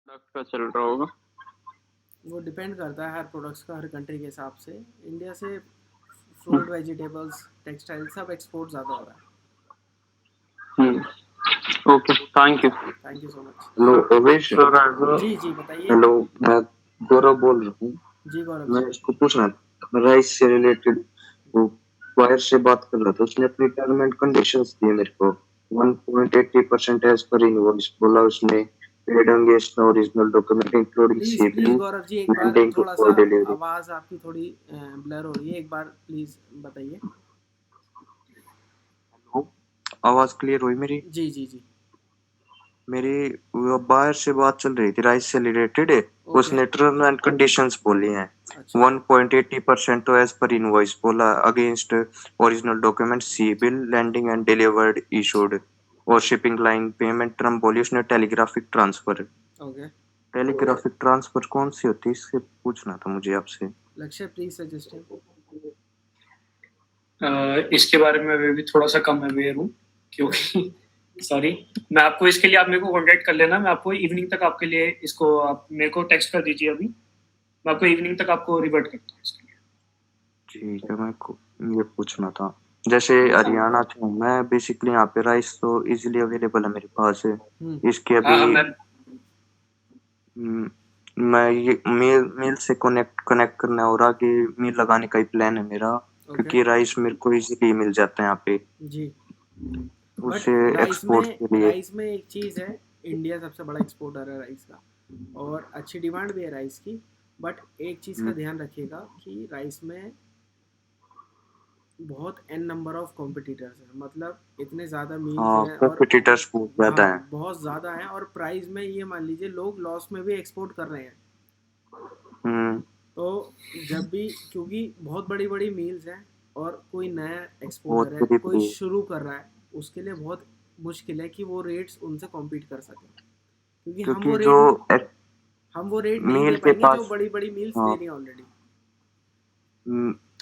Product का चल रहा होगा। वो डिपेंड करता है हर प्रोडक्ट्स का, हर कंट्री के हिसाब से। इंडिया से हम्म, फ्रूट, वेजिटेबल्स, टेक्सटाइल सब एक्सपोर्ट ज़्यादा हो रहा है। Okay, thank you. Thank you so much. Hello Avesh. Sir as a जी जी बताइए। हेलो, मैं गौरव बोल रहा हूँ। जी गौरव मैं जी। इसको पूछना था राइस से रिलेटेड। वो वायर से बात कर रहा था, उसने अपनी टर्म एंड कंडीशंस दिए मेरे को। 1.80% एज पर इनवॉइस बोला उसने। Paid against original document including please please shipping Gaurav ji, एक बार लैंडिंग थोड़ा सा और डिलीवरी। आवाज़ आपकी थोड़ी ब्लर हो रही है, एक बार प्लीज़ बताइए। आवाज क्लियर हुई मेरी? जी जी जी। मेरी वो बाहर से बात चल रही थी राइस से रिलेटेड है। ओके। उसने टर्म एंड कंडीशंस बोली हैं। अच्छा। 1.80% तो एज पर इनवॉइस बोला, against original document sea bill landing and delivered issued, और शिपिंग लाइन पेमेंट टर्म बोली उसने telegraphic transfer. Okay. Telegraphic transfer कौन सी होती है, इससे पूछना था मुझे आपसे। लक्ष्य प्लीज़ सजेस्ट। इसके बारे में मैं भी थोड़ा सा कम अवेयर हूँ, क्योंकि सॉरी। मैं आपको इसके लिए, आप मेरे को कांटेक्ट कर लेना। मैं आपको इवनिंग तक आपके लिए इसको, आप मेरे को टेक्स्ट कर दीजिए अभी। मैं आपको इवनिंग तक आपको रिवर्ट करता हूँ इसके लिए। ठीक है, मेरे को ये पूछना था। जैसे हरियाणा से हूँ मैं बेसिकली, यहाँ पे राइस तो इजीली अवेलेबल है मेरे पास है। हम्म। इसके हाँ हाँ, अभी मैं हम्म, मैं ये मील मील से कनेक्ट कनेक्ट करना है और आगे मील लगाने का ही प्लान है मेरा। ओके। क्योंकि राइस मेरे को इजीली मिल जाता है यहाँ पे, जी। बट उसे राइस एक्सपोर्ट में के लिए। राइस में एक चीज़ है, इंडिया सबसे बड़ा एक्सपोर्टर है राइस का, और अच्छी डिमांड भी है राइस की। बट एक चीज़ का हम्म, ध्यान रखिएगा कि राइस में बहुत एन नंबर ऑफ कॉम्पिटिटर्स हैं, मतलब इतने ज़्यादा मील्स हाँ, हैं, और कॉम्पिटिटर्स बहुत ज्यादा हाँ है। बहुत ज़्यादा हैं, और प्राइस में ये मान लीजिए लोग लॉस में भी एक्सपोर्ट कर रहे हैं। हम्म, तो जब भी, क्योंकि बहुत बड़ी बड़ी मील्स हैं, और कोई नया बहुत एक्सपोर्टर है, बड़ी कोई बड़ी। शुरू कर रहा है, उसके लिए बहुत मुश्किल है कि वो रेट्स उनसे कॉम्पीट कर सके, क्योंकि क्योंकि जो हम वो रेट नहीं दे मील के पाएंगे जो पास, बड़ी बड़ी मील्स दे हाँ, रही हैं ऑलरेडी।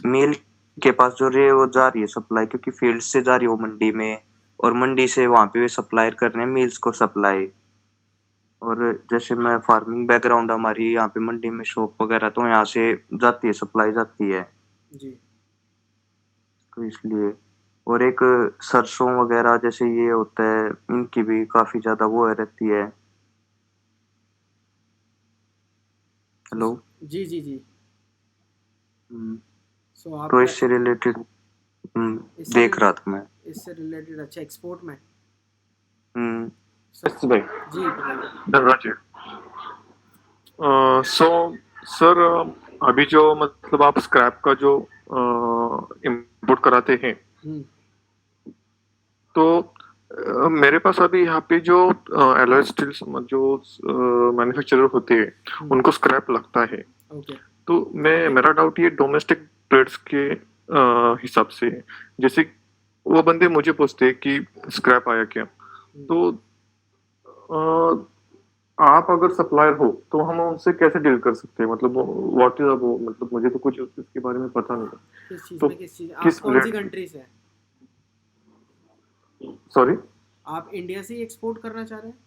मील के पास जो रे वो जा रही है सप्लाई, क्योंकि फील्ड से जा रही है वो मंडी में, और मंडी से वहां पे सप्लायर कर रहे हैं मील्स को सप्लाई। और जैसे मैं फार्मिंग बैकग्राउंड हमारी यहाँ पे मंडी में शॉप वगैरह, तो यहाँ से जाती है, सप्लाई जाती है, जी। तो इसलिए। और एक सरसों वगैरह जैसे ये होता है, इनकी भी काफी ज्यादा वो रहती है। So hello. जी जी जी। हम्म, सो आप तो इससे रिलेटेड इससे देख रहा था मैं। इससे रिलेटेड अच्छा एक्सपोर्ट में। हम्म, सो यस भाई, जी बताइए। धनराज जी। सो सर, अभी जो मतलब आप स्क्रैप का जो इंपोर्ट कराते हैं, हम्म। तो मेरे पास अभी यहाँ पे जो एलॉय स्टील्स जो मैन्युफैक्चरर होते हैं, हम्म। उनको स्क्रैप लगता है। ओके। तो मैं मेरा डाउट ये डोमेस्टिक ट्रेड्स के हिसाब से है। जैसे वो बंदे मुझे पूछते हैं कि स्क्रैप आया क्या, हम्म। तो आप अगर सप्लायर हो तो हम उनसे कैसे डील कर सकते हैं? मतलब व्हाट इज वो, मतलब मुझे तो कुछ इसके बारे में पता नहीं है। किस चीज़ तो में, किस चीज़, आप किस कौन सी रेट? कंट्री से हैं? सॉरी। आप इंडिया से ही एक्सपोर्ट करना चाह रहे हैं?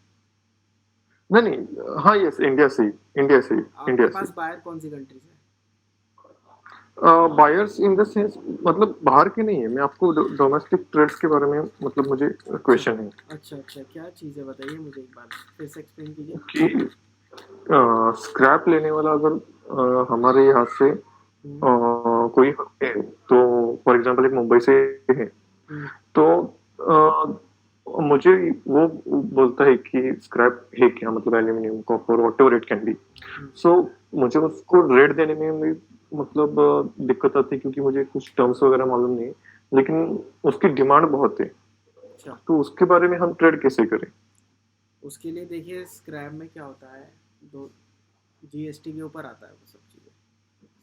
नहीं नहीं, हाँ यस, इंडिया से ही, इंडिया से ही, आपके इंडिया से। पास बायर कौन सी कंट्री से है? बायर्स इन द सेंस, मतलब बाहर के नहीं है, मैं आपको डोमेस्टिक ट्रेड्स के बारे में, मतलब मुझे अच्छा क्वेश्चन है अच्छा अच्छा, क्या चीज़ है बताइए मुझे, एक बार फिर से एक्सप्लेन कीजिए। कि स्क्रैप लेने वाला अगर हमारे यहाँ से हम्म। कोई है, तो फॉर एग्जांपल एक मुंबई से है, हम्म। तो मुझे वो बोलता है कि स्क्रैप है क्या, मतलब aluminium, copper, whatever it can be. Hmm. So मुझे उसको रेट देने में भी मतलब दिक्कत आती है, क्योंकि मुझे कुछ टर्म्स वगैरह मालूम नहीं है, लेकिन उसकी डिमांड बहुत है। अच्छा। तो उसके बारे में हम ट्रेड कैसे करें? उसके लिए देखिए, स्क्रैप में क्या होता है, दो, जीएसटी के ऊपर आता है वो सब चीज़ें।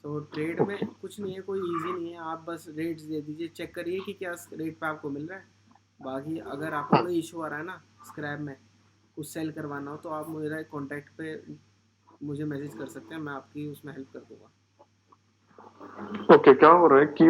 तो ट्रेड में ओके। कुछ नहीं है, कोई इजी नहीं है, आप बस रेट्स दे दीजिए, चेक करिए कि क्या रेट पे आपको मिल रहा है। बाकी अगर आपको कोई इशू आ रहा है ना स्क्रैप में, कुछ सेल करवाना हो, तो आप मेरा कॉन्टैक्ट पे मुझे मैसेज कर सकते हैं, मैं आपकी उसमें हेल्प कर दूंगा। ओके, क्या हो रहा है कि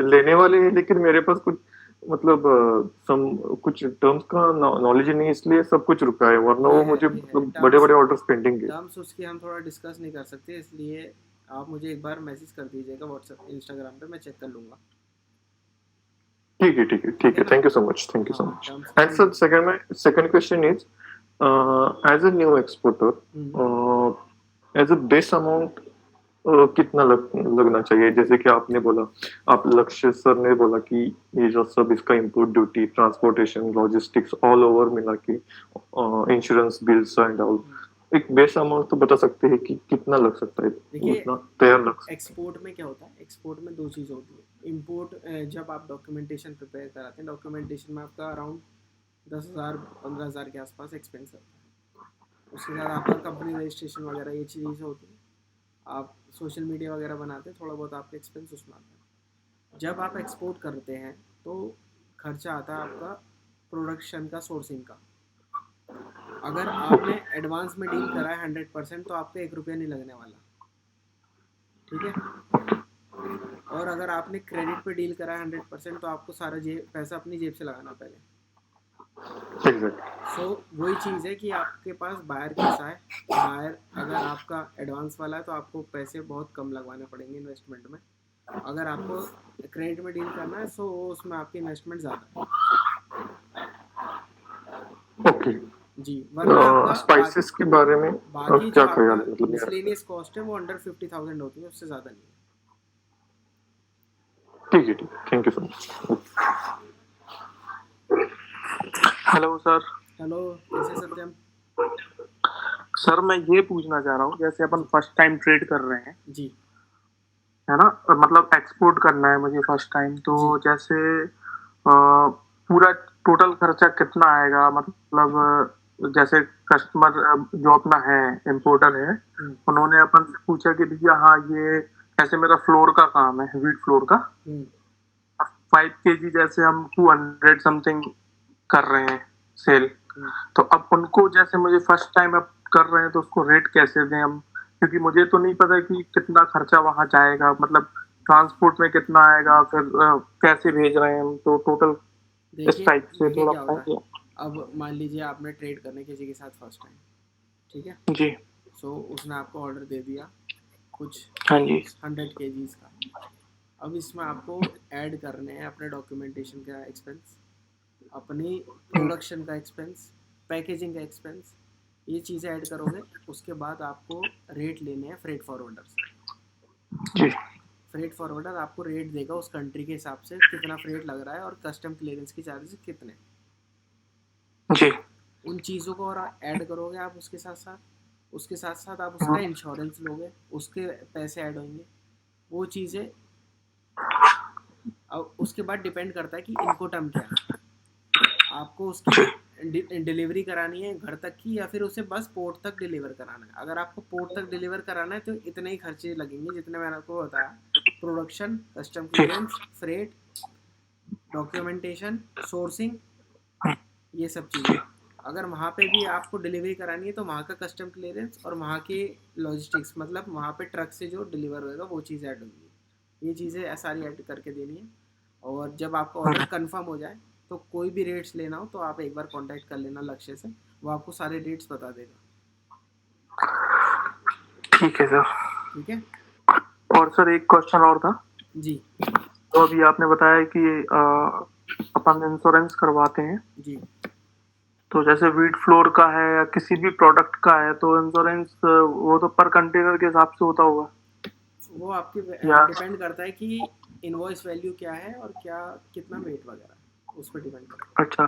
लेने वाले हैं, लेकिन मेरे पास कुछ मतलब सम कुछ टर्म्स का नॉलेज नहीं, इसलिए सब कुछ रुका है, वरना वो मुझे मतलब बड़े बड़े ऑर्डर्स पेंडिंग है। टर्म्स उसकी हम थोड़ा डिस्कस नहीं कर सकते, इसलिए आप मुझे एक बार मैसेज कर दीजिएगा व्हाट्सएप इंस्टाग्राम पे, मैं चेक कर लूँगा। ठीक है, ठीक है, ठीक है, thank you so much, thank you so much. And sir second question is, as a new exporter, as a base amount कितना लगना चाहिए? जैसे कि आपने बोला, आप लक्ष्य सर ने बोला कि ये जो सब इसका input duty, transportation, logistics all over मिला के इंश्योरेंस बिल्स एंड ऑल, एक बेस अमाउंट तो बता सकते हैं कि कितना लग सकता है? देखिए, उतना तैयार लग सकता एक्सपोर्ट में क्या होता है, एक्सपोर्ट में दो चीज़ होती है। इम्पोर्ट, जब आप डॉक्यूमेंटेशन प्रिपेयर कराते हैं, डॉक्यूमेंटेशन में आपका अराउंड 10,000-15,000 के आसपास एक्सपेंस होता है। उसके बाद आपका कंपनी रजिस्ट्रेशन वगैरह ये चीज़ें होती हैं। आप सोशल मीडिया वगैरह बनाते हैं, थोड़ा बहुत आपका एक्सपेंस उसमें आता है। जब आप एक्सपोर्ट करते हैं तो खर्चा आता है आपका प्रोडक्शन का, सोर्सिंग का। अगर आपने एडवांस में डील करा है 100%, तो आपका 1 रुपया नहीं लगने वाला, ठीक है। और अगर आपने क्रेडिट पे डील करा है 100%, तो आपको सारा पैसा अपनी जेब से लगाना पहले। है। सो वही चीज़ है कि आपके पास बायर कैसा है। बायर अगर आपका एडवांस वाला है तो आपको पैसे बहुत कम लगवाने पड़ेंगे इन्वेस्टमेंट में। अगर आपको क्रेडिट में डील करना है सो उसमें आपकी इन्वेस्टमेंट ज़्यादा है। ओके जी, वरना स्पाइसेस के बारे में बाकी क्या जो ख्याल आपका है? मतलब मिसलेनियस कॉस्ट है वो अंडर 50,000 होती है, उससे ज़्यादा नहीं है। ठीक है, ठीक, thank you so much. Hello sir. Hello, कैसे सत्यम? सर मैं ये पूछना चाह रहा हूँ, जैसे अपन फर्स्ट टाइम ट्रेड कर रहे हैं जी, है ना, मतलब एक्सपोर्ट करना है मुझे फर्स्ट टाइम, तो जैसे पूरा टोटल खर्चा कितना आएगा? मतलब जैसे कस्टमर जो अपना है, इम्पोर्टर है, उन्होंने अपन से पूछा कि भैया हाँ ये ऐसे मेरा फ्लोर का काम है, व्हीट फ्लोर का 5 kg, जैसे हम 200 समथिंग कर रहे हैं सेल, तो अब उनको जैसे मुझे फर्स्ट टाइम अब कर रहे हैं तो उसको रेट कैसे दें हम? क्योंकि मुझे तो नहीं पता कि कितना खर्चा वहां जाएगा, मतलब ट्रांसपोर्ट में कितना आएगा, फिर कैसे भेज रहे हैं हम, तो टोटल इस टाइप से थोड़ा बताइए। अब मान लीजिए आपने ट्रेड करने किसी के साथ फर्स्ट टाइम, ठीक है जी। सो उसने आपको ऑर्डर दे दिया कुछ, हाँ जी, 100 kgs का। अब इसमें आपको ऐड करने हैं अपने डॉक्यूमेंटेशन का एक्सपेंस, अपनी प्रोडक्शन का एक्सपेंस, पैकेजिंग का एक्सपेंस, ये चीज़ें ऐड करोगे। उसके बाद आपको रेट लेने हैं फ्रेट फॉरवर्डर से। जी। फ्रेट फॉरवर्डर आपको रेट देगा उस कंट्री के हिसाब से कितना फ्रेट लग रहा है और कस्टम क्लियरेंस की चार्जेस कितने। जी। उन चीज़ों को और ऐड करोगे आप उसके साथ साथ आप उसका इंश्योरेंस लोगे, उसके पैसे ऐड होंगे, वो चीज़ें। अब उसके बाद डिपेंड करता है कि इनकोटर्म क्या है, आपको उसकी डिलीवरी करानी है घर तक की या फिर उसे बस पोर्ट तक डिलीवर कराना है। अगर आपको पोर्ट तक डिलीवर कराना है तो इतने ही खर्चे लगेंगे जितने मैंने आपको बताया, production, custom clearance, freight, documentation, sourcing, ये सब चीज़ें। अगर वहाँ पे भी आपको डिलीवरी करानी है तो वहाँ का कस्टम क्लियरेंस और वहाँ के लॉजिस्टिक्स, मतलब वहाँ पे ट्रक से जो डिलीवर होएगा वो चीज़ ऐड होगी। ये चीज़ें सारी ऐड करके देनी है। और जब आपका ऑर्डर कंफर्म हो जाए तो कोई भी रेट्स लेना हो तो आप एक बार कांटेक्ट कर लेना लक्ष्य से, वो आपको सारे रेट्स बता देगा। ठीक है सर। ठीक है। और सर एक क्वेश्चन और था जी। तो अभी आपने बताया कि अपन इंश्योरेंस करवाते हैं जी, तो जैसे व्हीट फ्लोर का है या किसी भी प्रोडक्ट का है तो इंश्योरेंस वो तो पर कंटेनर के हिसाब से होता होगा? वो आपके डिपेंड करता है कि इनवॉइस वैल्यू क्या है और क्या कितना वेट वगैरह, उस पर डिपेंड करता है। अच्छा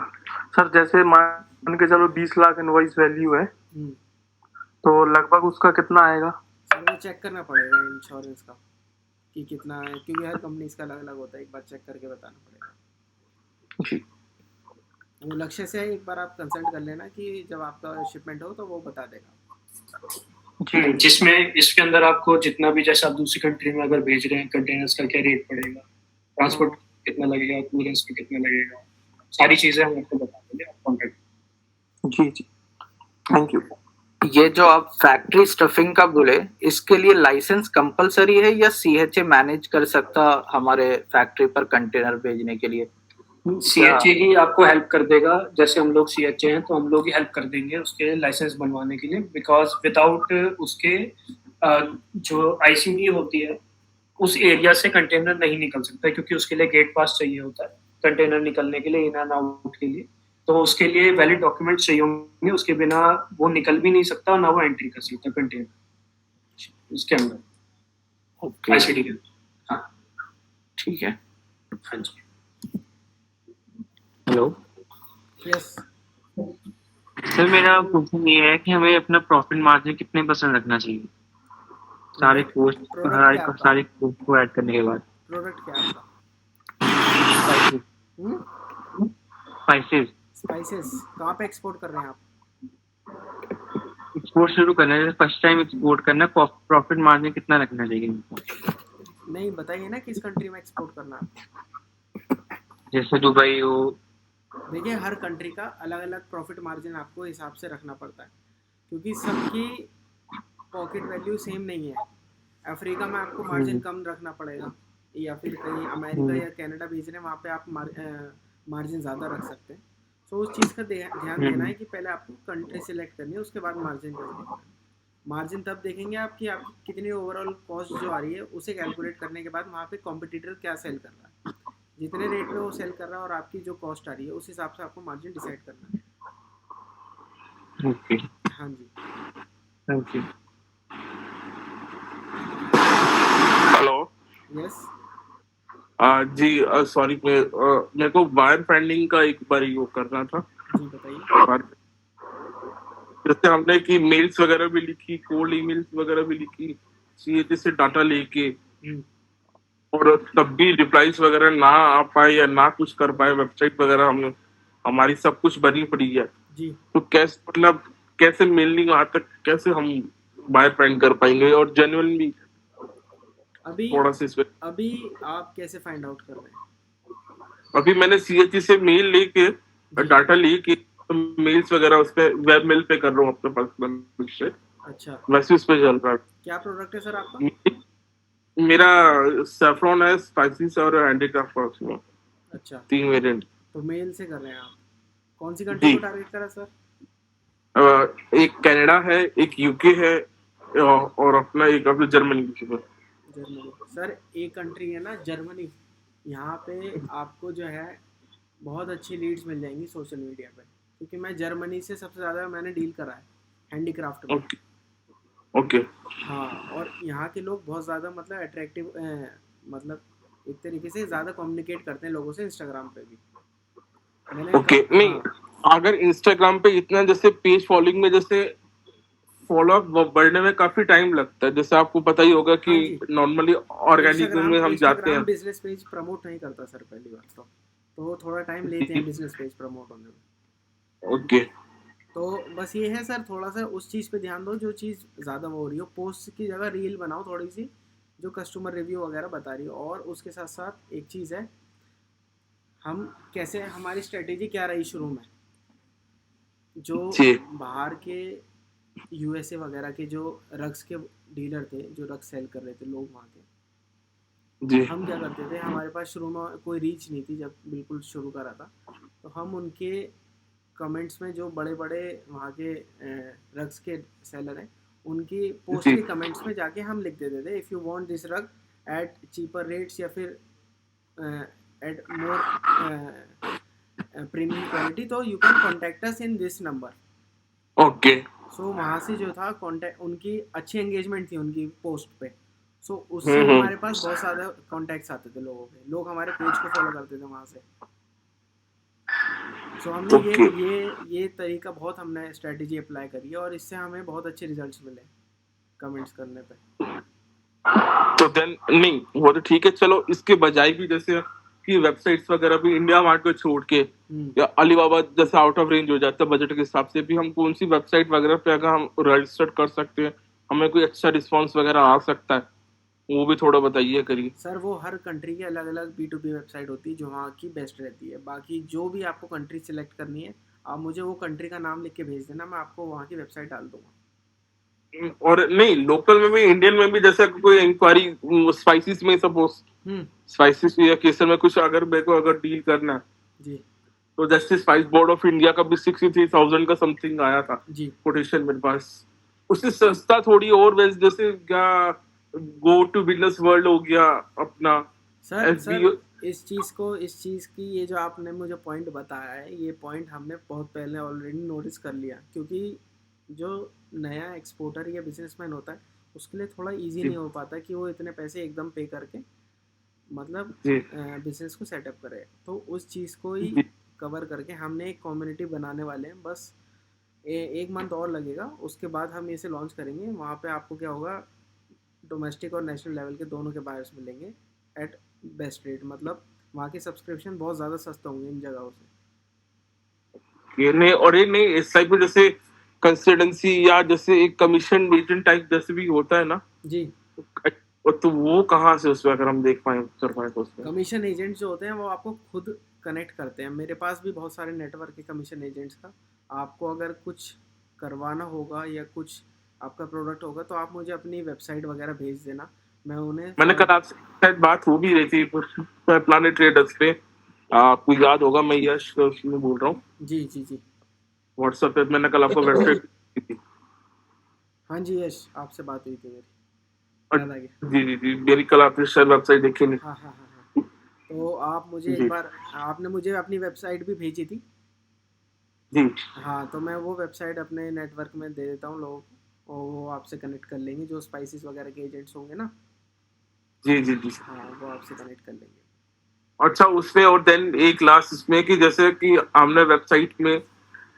सर, जैसे मान के चलो 20 लाख इनवॉइस वैल्यू है, तो लगभग उसका कितना आएगा? सर वो चेक करना पड़ेगा इंश्योरेंस का कि कितना है, क्योंकि हर कंपनी इसका अलग अलग होता है, एक बार चेक करके बताना पड़ेगा। जी। वो लक्ष्य से एक बार आप कंसल्ट कर लेना कि जब आपका शिपमेंट हो तो वो बता देगा। जी, जिसमें इसके अंदर आपको जितना भी, जैसे आप दूसरी कंट्री में अगर भेज रहे हैं, कंटेनर्स का क्या रेट पड़ेगा, ट्रांसपोर्ट कितना लगेगा, क्लियरेंस पे कितना लगेगा, सारी चीजें हम आपको बता देंगे, आप कॉन्टेक्ट। जी जी, थैंक यू। ये जो आप फैक्ट्री स्टफिंग का बोले, इसके लिए लाइसेंस कंपलसरी है या सीएचए मैनेज कर सकता हमारे फैक्ट्री पर कंटेनर भेजने के लिए? सीएचए ही आपको हेल्प कर देगा, जैसे हम लोग सीएचए हैं तो हम लोग ही हेल्प कर देंगे उसके लाइसेंस बनवाने के लिए, बिकॉज विदाउट उसके जो आईसीडी होती है उस एरिया से कंटेनर नहीं निकल सकता, क्योंकि उसके लिए गेट पास चाहिए होता है कंटेनर निकलने के लिए, इन एंड आउट के लिए। तो उसके लिए वैलिड डॉक्यूमेंट चाहिए होंगे, उसके बिना वो निकल भी नहीं सकता और ना वो एंट्री कर सकता कंटेनर उसके अंदर ओके, आईसीडी के। हाँ ठीक है। हाँ जी। हेलो यस सर, मेरा क्वेश्चन ये है कि हमें अपना प्रॉफिट मार्जिन कितने % रखना चाहिए सारे कोस्ट को ऐड करने के बाद? प्रोडक्ट क्या है आपका? स्पाइसेस स्पाइसेस कहाँ पे एक्सपोर्ट कर रहे हैं आप? एक्सपोर्ट शुरू करना है, फर्स्ट टाइम एक्सपोर्ट करना है, प्रॉफिट मार्जिन कितना रखना चाहिए हमको? नहीं बताइए ना किस कंट्री में एक्सपोर्ट करना है। जैसे दुबई हो। देखिए हर कंट्री का अलग अलग प्रॉफिट मार्जिन आपको हिसाब से रखना पड़ता है, क्योंकि सबकी पॉकेट वैल्यू सेम नहीं है। अफ्रीका में आपको मार्जिन कम रखना पड़ेगा, या फिर कहीं अमेरिका या कनाडा भेज रहे हैं वहाँ पे आप मार्जिन ज़्यादा रख सकते हैं। सो उस चीज़ का ध्यान देना है कि पहले आपको कंट्री सिलेक्ट करनी है, उसके बाद मार्जिन देखना है। मार्जिन तब देखेंगे आप कि आप कितनी ओवरऑल कॉस्ट जो आ रही है उसे कैलकुलेट करने के बाद वहाँ पे कॉम्पिटिटर क्या सेल कर रहा है, जितने रेट पे वो सेल कर रहा है और आपकी जो कॉस्ट आ रही है उस हिसाब से आपको मार्जिन डिसाइड करना है। ओके, हाँ जी। Thank you. हेलो यस जी, सॉरी, मेरे को वायर फंडिंग का एक बार वो करना था। जी बताइए। जैसे हमने कि मेल्स वगैरह भी लिखी, कोल्ड ईमेल्स वगैरह भी लिखी सीएचए से डाटा लेके, और तब भी रिप्लाईज वगैरह ना आ पाए या ना कुछ कर पाए, वेबसाइट वगैरह हमने हमारी सब कुछ बनी पड़ी है। जी तो कैसे, मतलब कैसे मेलिंग वहां तक कैसे हम वायर फंड कर पाएंगे, और जेन्युइनली अभी थोड़ा सा इसमें। अभी आप कैसे फाइंड आउट कर रहे हैं? अभी मैंने सीएचई से मेल लेके डाटा लेके मेल्स वगैरह उस पे वेब मेल पे कर रहा हूँ अपने पर्सनल से। अच्छा वैसे उस पे चल रहा है। क्या प्रोडक्ट है सर आपका? मेरा सैफरॉन है, स्पाइसेस और हैंडीक्राफ्ट में अच्छा 3 वेरिएंट। तो मेल से कर रहे हैं आप। कौन सी कंट्री जी। को टारगेट करा सर? एक कनाडा है, एक यूके है, और अपना एक अपना जर्मनी की है। जर्मनी। सर एक कंट्री है ना जर्मनी, यहाँ पे आपको जो है बहुत अच्छी लीड्स मिल जाएंगी सोशल मीडिया पे, क्योंकि मैं जर्मनी से सबसे ज़्यादा मैंने डील करा है हैंडीक्राफ्ट में। Okay okay. हाँ, और यहाँ के लोग बहुत ज़्यादा मतलब अट्रैक्टिव, मतलब एक तरीके से ज़्यादा कम्युनिकेट करते हैं लोगों से इंस्टाग्राम पे भी। मैंने ओके, नहीं अगर इंस्टाग्राम पे इतना जैसे पेज फॉलोइंग में जैसे फॉलोअप बढ़ने में काफी टाइम लगता है, जैसे आपको पता ही होगा कि नॉर्मली ऑर्गेनिक में हम जाते हैं। बिजनेस पेज प्रमोट नहीं करता सर पहली बात तो थोड़ा टाइम लेते हैं बिजनेस पेज प्रमोट होने में। ओके, तो बस ये है सर, थोड़ा सा उस चीज़ पे ध्यान दो जो चीज़ ज़्यादा वो हो रही हो। पोस्ट की जगह रील बनाओ थोड़ी सी जो कस्टमर रिव्यू वगैरह बता रही हो, और उसके साथ साथ एक चीज़ है, हम कैसे, हमारी स्ट्रेटेजी क्या रही शुरू में, जो बाहर के यूएसए वगैरह के जो रग्स के डीलर थे, जो रग्स सेल कर रहे थे लोग वहाँ के जी। हम क्या करते थे, हमारे पास शुरू में कोई रीच नहीं थी जब बिल्कुल शुरू करा था, तो हम उनके कमेंट्स में जो बड़े बड़े वहाँ के रग्स के सेलर हैं उनकी पोस्ट के कमेंट्स में जाके हम लिख देते थे, if you want this rug at cheaper rates या फिर एट मोर प्रीमियम क्वालिटी, तो you can contact us in this number. Okay. So वहाँ से जो था कॉन्टैक्ट, उनकी अच्छी एंगेजमेंट थी उनकी पोस्ट पे, सो उससे हमारे पास बहुत ज़्यादा कॉन्टैक्ट्स आते थे लोगों के, लोग हमारे पेज को फॉलो करते थे वहाँ से। सो हमने ये तरीका बहुत हमने स्ट्रेटजी अप्लाई करी है, और इससे हमें बहुत अच्छे रिजल्ट्स मिले कमेंट्स करने पे। तो देन नहीं वो तो ठीक है, चलो इसके बजाय भी जैसे कि वेबसाइट्स वगैरह भी इंडिया मार्ट को छोड़ के या अलीबाबा जैसे आउट ऑफ रेंज हो जाता है बजट के हिसाब से भी, हम कौन सी वेबसाइट वगैरह पे अगर हम रजिस्टर कर सकते हैं, हमें कोई अच्छा रिस्पांस वगैरह आ सकता है, वो भी थोड़ा बताइए करिए। सर वो हर कंट्री की अलग अलग B2B वेबसाइट होती है जो वहाँ की बेस्ट रहती है। बाकी जो भी आपको कंट्री सिलेक्ट करनी है, आप मुझे वो कंट्री का नाम लिख के भेज देना, मैं आपको वहाँ की वेबसाइट डाल दूंगा। और नहीं लोकल में भी, इंडियन में भी, जैसे कोई इंक्वायरी स्पाइसेस में, सपोज स्पाइसेस या केसर में कुछ अगर मेरे को अगर डील करना है जी तो justice spice board of India का भी 63,000 का समथिंग आया था जी कोटेशन मेरे पास। उससे सस्ता थोड़ी और वैसे जैसे क्या गो टू बिजनेस वर्ल्ड हो गया अपना सर SBO। इस चीज़ की ये जो आपने मुझे पॉइंट बताया है, ये पॉइंट हमने बहुत पहले ऑलरेडी नोटिस कर लिया, क्योंकि जो नया एक्सपोर्टर या बिजनेसमैन होता है उसके लिए थोड़ा इजी जी नहीं हो पाता कि वो इतने पैसे एकदम पे करके मतलब जी बिजनेस को सेटअप करे। तो उस चीज़ को ही जी कवर करके हमने एक कम्युनिटी बनाने वाले हैं। बस एक मंथ और लगेगा, उसके बाद हम इसे लॉन्च करेंगे। वहाँ पे आपको क्या होगा, डोमेस्टिक और नेशनल लेवल के दोनों के बायर्स मिलेंगे एट बेस्ट रेट। मतलब वहाँ के सब्सक्रिप्शन बहुत ज़्यादा सस्ते होंगे इन जगहों से। ये नहीं इस टाइप में जैसे कंसल्टेंसी या जैसे एक कमीशन एजेंट टाइप जैसे भी होता है ना, जी, तो वो कहाँ से उसमें अगर हम देख पाए कर पाए तो उसमें कमीशन एजेंट जो होते हैं वो आपको खुद कनेक्ट करते हैं। मेरे पास भी बहुत सारे नेटवर्क है कमीशन एजेंट्स का। आपको अगर कुछ करवाना होगा या कुछ आपका प्रोडक्ट होगा तो आप मुझे अपनी वेबसाइट वगैरह भेज देना, मैं उन्हें मैंने कल आपसे शायद बात हो भी रही थी प्लानेट ट्रेडर्स पे, आपको याद होगा, मैं यश में बोल रहा हूँ। जी जी जी व्हाट्सएप पे मैंने कल आपको वेबसाइट थी। हाँ जी यश, आपसे बात हुई थी मेरी, याद आ गया। जी जी जी मेरी कल आपने शायद वेबसाइट देखी नहीं। हाँ हाँ हाँ हाँ, तो आप मुझे जी एक बार, आपने मुझे अपनी वेबसाइट भी भेजी थी। जी हाँ, तो मैं वो वेबसाइट अपने नेटवर्क में दे देता हूँ लोगों को, और वो आपसे कनेक्ट कर लेंगे, जो स्पाइसेस वगैरह के एजेंट्स होंगे ना। जी जी जी हाँ, वो आपसे कनेक्ट कर लेंगे। अच्छा उसमें और देन एक लास्ट इसमें कि जैसे कि हमने वेबसाइट में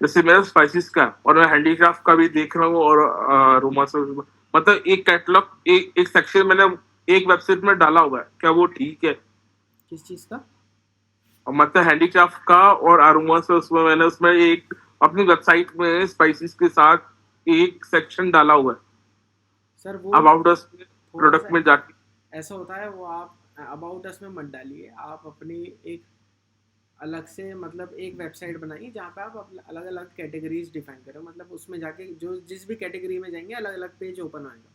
जैसे मेरा स्पाइसेस का और मैं हैंडीक्राफ्ट का भी देख रहा हूँ और रोमा से मतलब एक कैटलॉग एक सेक्शन मैंने एक वेबसाइट में डाला हुआ है, क्या वो ठीक है? किस चीज़ का? और मतलब हैंडीक्राफ्ट का और अरोमा से उसमें मैंने उसमें एक अपनी वेबसाइट में स्पाइसेस के साथ एक सेक्शन डाला हुआ है सर वो अबाउट अस थोड़ा प्रोडक्ट सा में जाके। ऐसा होता है, वो आप अबाउट अस में मत डालिए। आप अपनी एक अलग से मतलब एक वेबसाइट बनाइए जहाँ पे आप अलग अलग कैटेगरीज डिफाइन करें। मतलब उसमें जाके जो जिस भी कैटेगरी में जाएंगे अलग अलग पेज ओपन होएगा।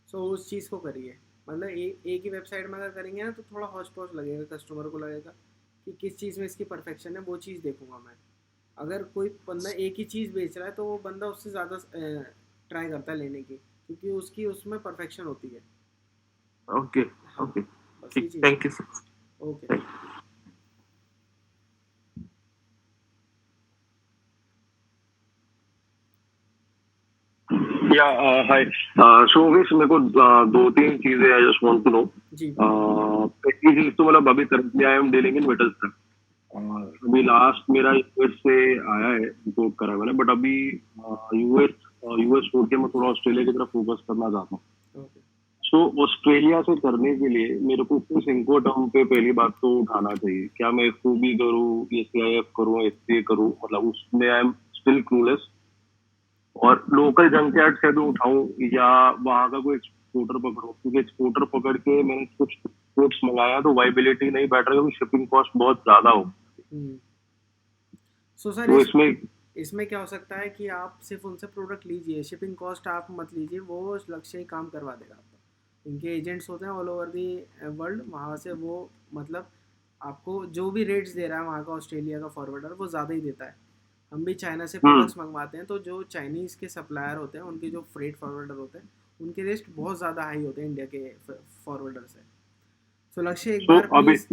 सो उस चीज़ को करिए। मतलब एक ही वेबसाइट में अगर करेंगे ना तो थोड़ा हौच पौच लगेगा, कस्टमर को लगेगा कि किस चीज़ में इसकी परफेक्शन है, वो चीज़ देखूंगा मैं। अगर कोई बंदा एक ही चीज़ बेच रहा है तो वो बंदा उससे ज़्यादा ट्राई करता है लेने की, क्योंकि उसकी उसमें परफेक्शन होती है। ओके हाँ, ओके बस ये ठीक, चीज़। Thank you okay. Hi. So मेरे को दो तीन चीजें I just want to know. जी पहली चीज तो मतलब अभी currently I am dealing in metals तक। अभी लास्ट मेरा यूएस से आया है, इम्पोर्ट करा है मैंने, बट अभी यूएस छोड़ के मैं थोड़ा ऑस्ट्रेलिया की तरफ फोकस करना चाहता हूँ। ओके। सो ऑस्ट्रेलिया से करने के लिए मेरे को कुछ इनकोटर्म पे पहली बात तो उठाना चाहिए। क्या मैं एफ भी करूँ, SCIF करूँ, SCA करूँ, मतलब उसमें आई एम स्टिल क्लूलेस। और लोकल जंकयार्ड से भी उठाऊं या वहां का कोई एक्सपोर्टर पकड़ूं, क्योंकि एक्सपोर्टर पकड़ के मैंने कुछ एक्सपोर्ट्स मंगाया तो वाइबिलिटी नहीं बैठ रहा, क्योंकि शिपिंग कॉस्ट बहुत ज्यादा हो। सो सर तो इसमें क्या हो सकता है कि आप सिर्फ उनसे प्रोडक्ट लीजिए, शिपिंग कॉस्ट आप मत लीजिए, वो लक्ष्य ही काम करवा देगा आपको। इनके एजेंट्स होते हैं ऑल ओवर दी वर्ल्ड, वहाँ से वो मतलब आपको जो भी रेट्स दे रहा है वहाँ का ऑस्ट्रेलिया का फॉरवर्डर, वो ज़्यादा ही देता है। हम भी चाइना से प्रोडक्ट्स मंगवाते हैं तो जो चाइनीज़ के सप्लायर होते हैं, उनके जो फ्रेट फॉरवर्डर होते हैं, उनके रेट बहुत ज़्यादा हाई होते हैं इंडिया के फॉरवर्डर से। सो लक्ष्य एक बार प्लीज़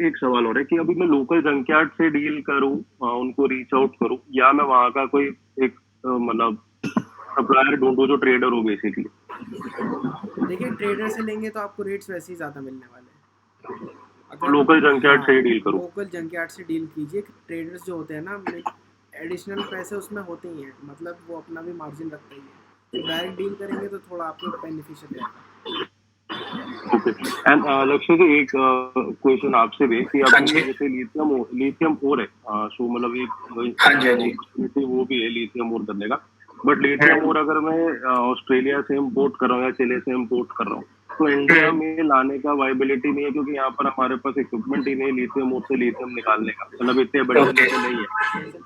एक सवाल हो रहा है कि अभी मैं लोकल जंकयार्ड से डील करूं, उनको रीच आउट करूं, या मैं वहां का कोई एक मतलब सप्लायर ढूंढूं जो ट्रेडर हो बेसिकली। देखिए, ट्रेडर से लेंगे तो आपको रेट्स वैसे ही ज़्यादा मिलने वाले हैं। अगर लोकल जंकयार्ड से ही डील करूं, लोकल जंकयार्ड से डील कीजिए। ट्रेडर्स जो होते हैं ना, एडिशनल पैसे उसमें होते ही हैं, मतलब वो अपना भी मार्जिन रखते ही हैं। तो डायरेक्ट डील करेंगे तो थोड़ा आपको बेनिफिशियल रहेगा। एंड लक्ष्य जी, एक क्वेश्चन आपसे भी कि अभी जैसे लिथियम ओर है, सो मतलब एक वो भी है लिथियम ओर करने का, बट लिथियम ओर अगर मैं ऑस्ट्रेलिया से इम्पोर्ट कर रहा हूँ या चिले से इम्पोर्ट कर रहा हूँ तो इंडिया में लाने का वाइबिलिटी नहीं है, क्योंकि यहाँ पर हमारे पास इक्विपमेंट ही नहीं लिथियम ओर से लिथियम निकालने का, मतलब इतने बड़े नहीं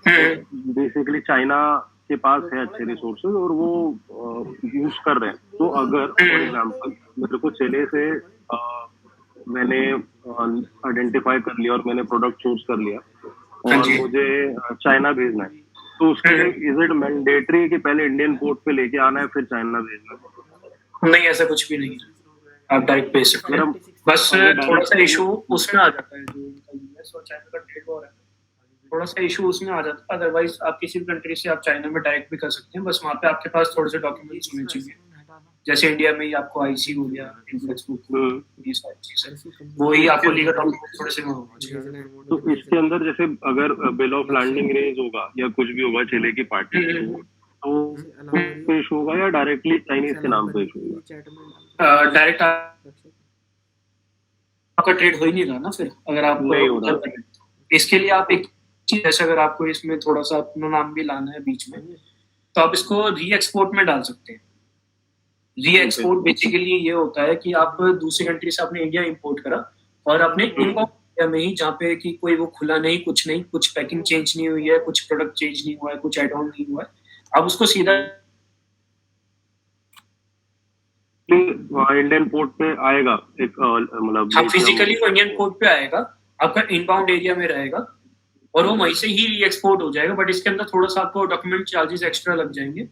है। बेसिकली चाइना के पास है अच्छे रिसोर्सेज और वो यूज कर रहे हैं। तो अगर फॉर एग्जांपल मेरे को चिले से मैंने आइडेंटिफाई कर लिया और मैंने प्रोडक्ट चूज कर लिया हाँ और जी। मुझे चाइना भेजना है, तो उसके लिए इज इट मैंडेटरी कि पहले इंडियन पोर्ट पे लेके आना है फिर चाइना भेजना है? नहीं, ऐसा कुछ भी नहीं है, आप डायरेक्ट भेज सकते हैं। मेरा बस हमें थोड़ा डायरेक्ट सा इशू उसमें आ जाता है, जो उनका यूएस और चाइना का ट्रेड वॉर है, थोड़ा सा इशू उसमें आ जाता है। अदरवाइज आप किसी भी कंट्री से आप चाइना में डायरेक्ट भी कर सकते हैं, बस वहाँ पे आपके पास थोड़े से डॉक्यूमेंट्स होने चाहिए, जैसे इंडिया में ही आपको आईसी हो गया, इनफ्लेक्स बुक, ये सारी चीजें, वो ही आपको लीगल डॉक्यूमेंट थोड़े से होना चाहिए। तो इसके अंदर जैसे अगर बिल ऑफ लैंडिंग रेंज होगा या कुछ भी होगा चले की पार्टी तो पेश होगा या डायरेक्टली चाइनीज के नाम पेश होगा? डायरेक्ट आपका ट्रेड हो ही नहीं रहा ना फिर, अगर आप नहीं हो रहा। इसके लिए आप एक चीज, जैसे अगर आपको इसमें थोड़ा सा अपना नाम भी लाना है बीच में, तो आप इसको री एक्सपोर्ट में डाल सकते हैं। री एक्सपोर्ट बेसिकली ये होता है कि आप दूसरी कंट्री से आपने इंडिया इंपोर्ट करा और अपने इंडिया में ही, जहाँ पे कि कोई वो खुला नहीं, कुछ पैकिंग चेंज नहीं हुई है, कुछ प्रोडक्ट चेंज नहीं हुआ है, कुछ एड ऑन नहीं हुआ है, आप उसको सीधा इंडियन पोर्ट पे आएगा एक मतलब हाँ, फिजिकली वो इंडियन पोर्ट पे आएगा, आपका इनबाउंड एरिया में रहेगा और वो वहीं से ही री एक्सपोर्ट हो जाएगा। बट इसके अंदर थोड़ा सा आपको डॉक्यूमेंट चार्जेस एक्स्ट्रा लग जाएंगे।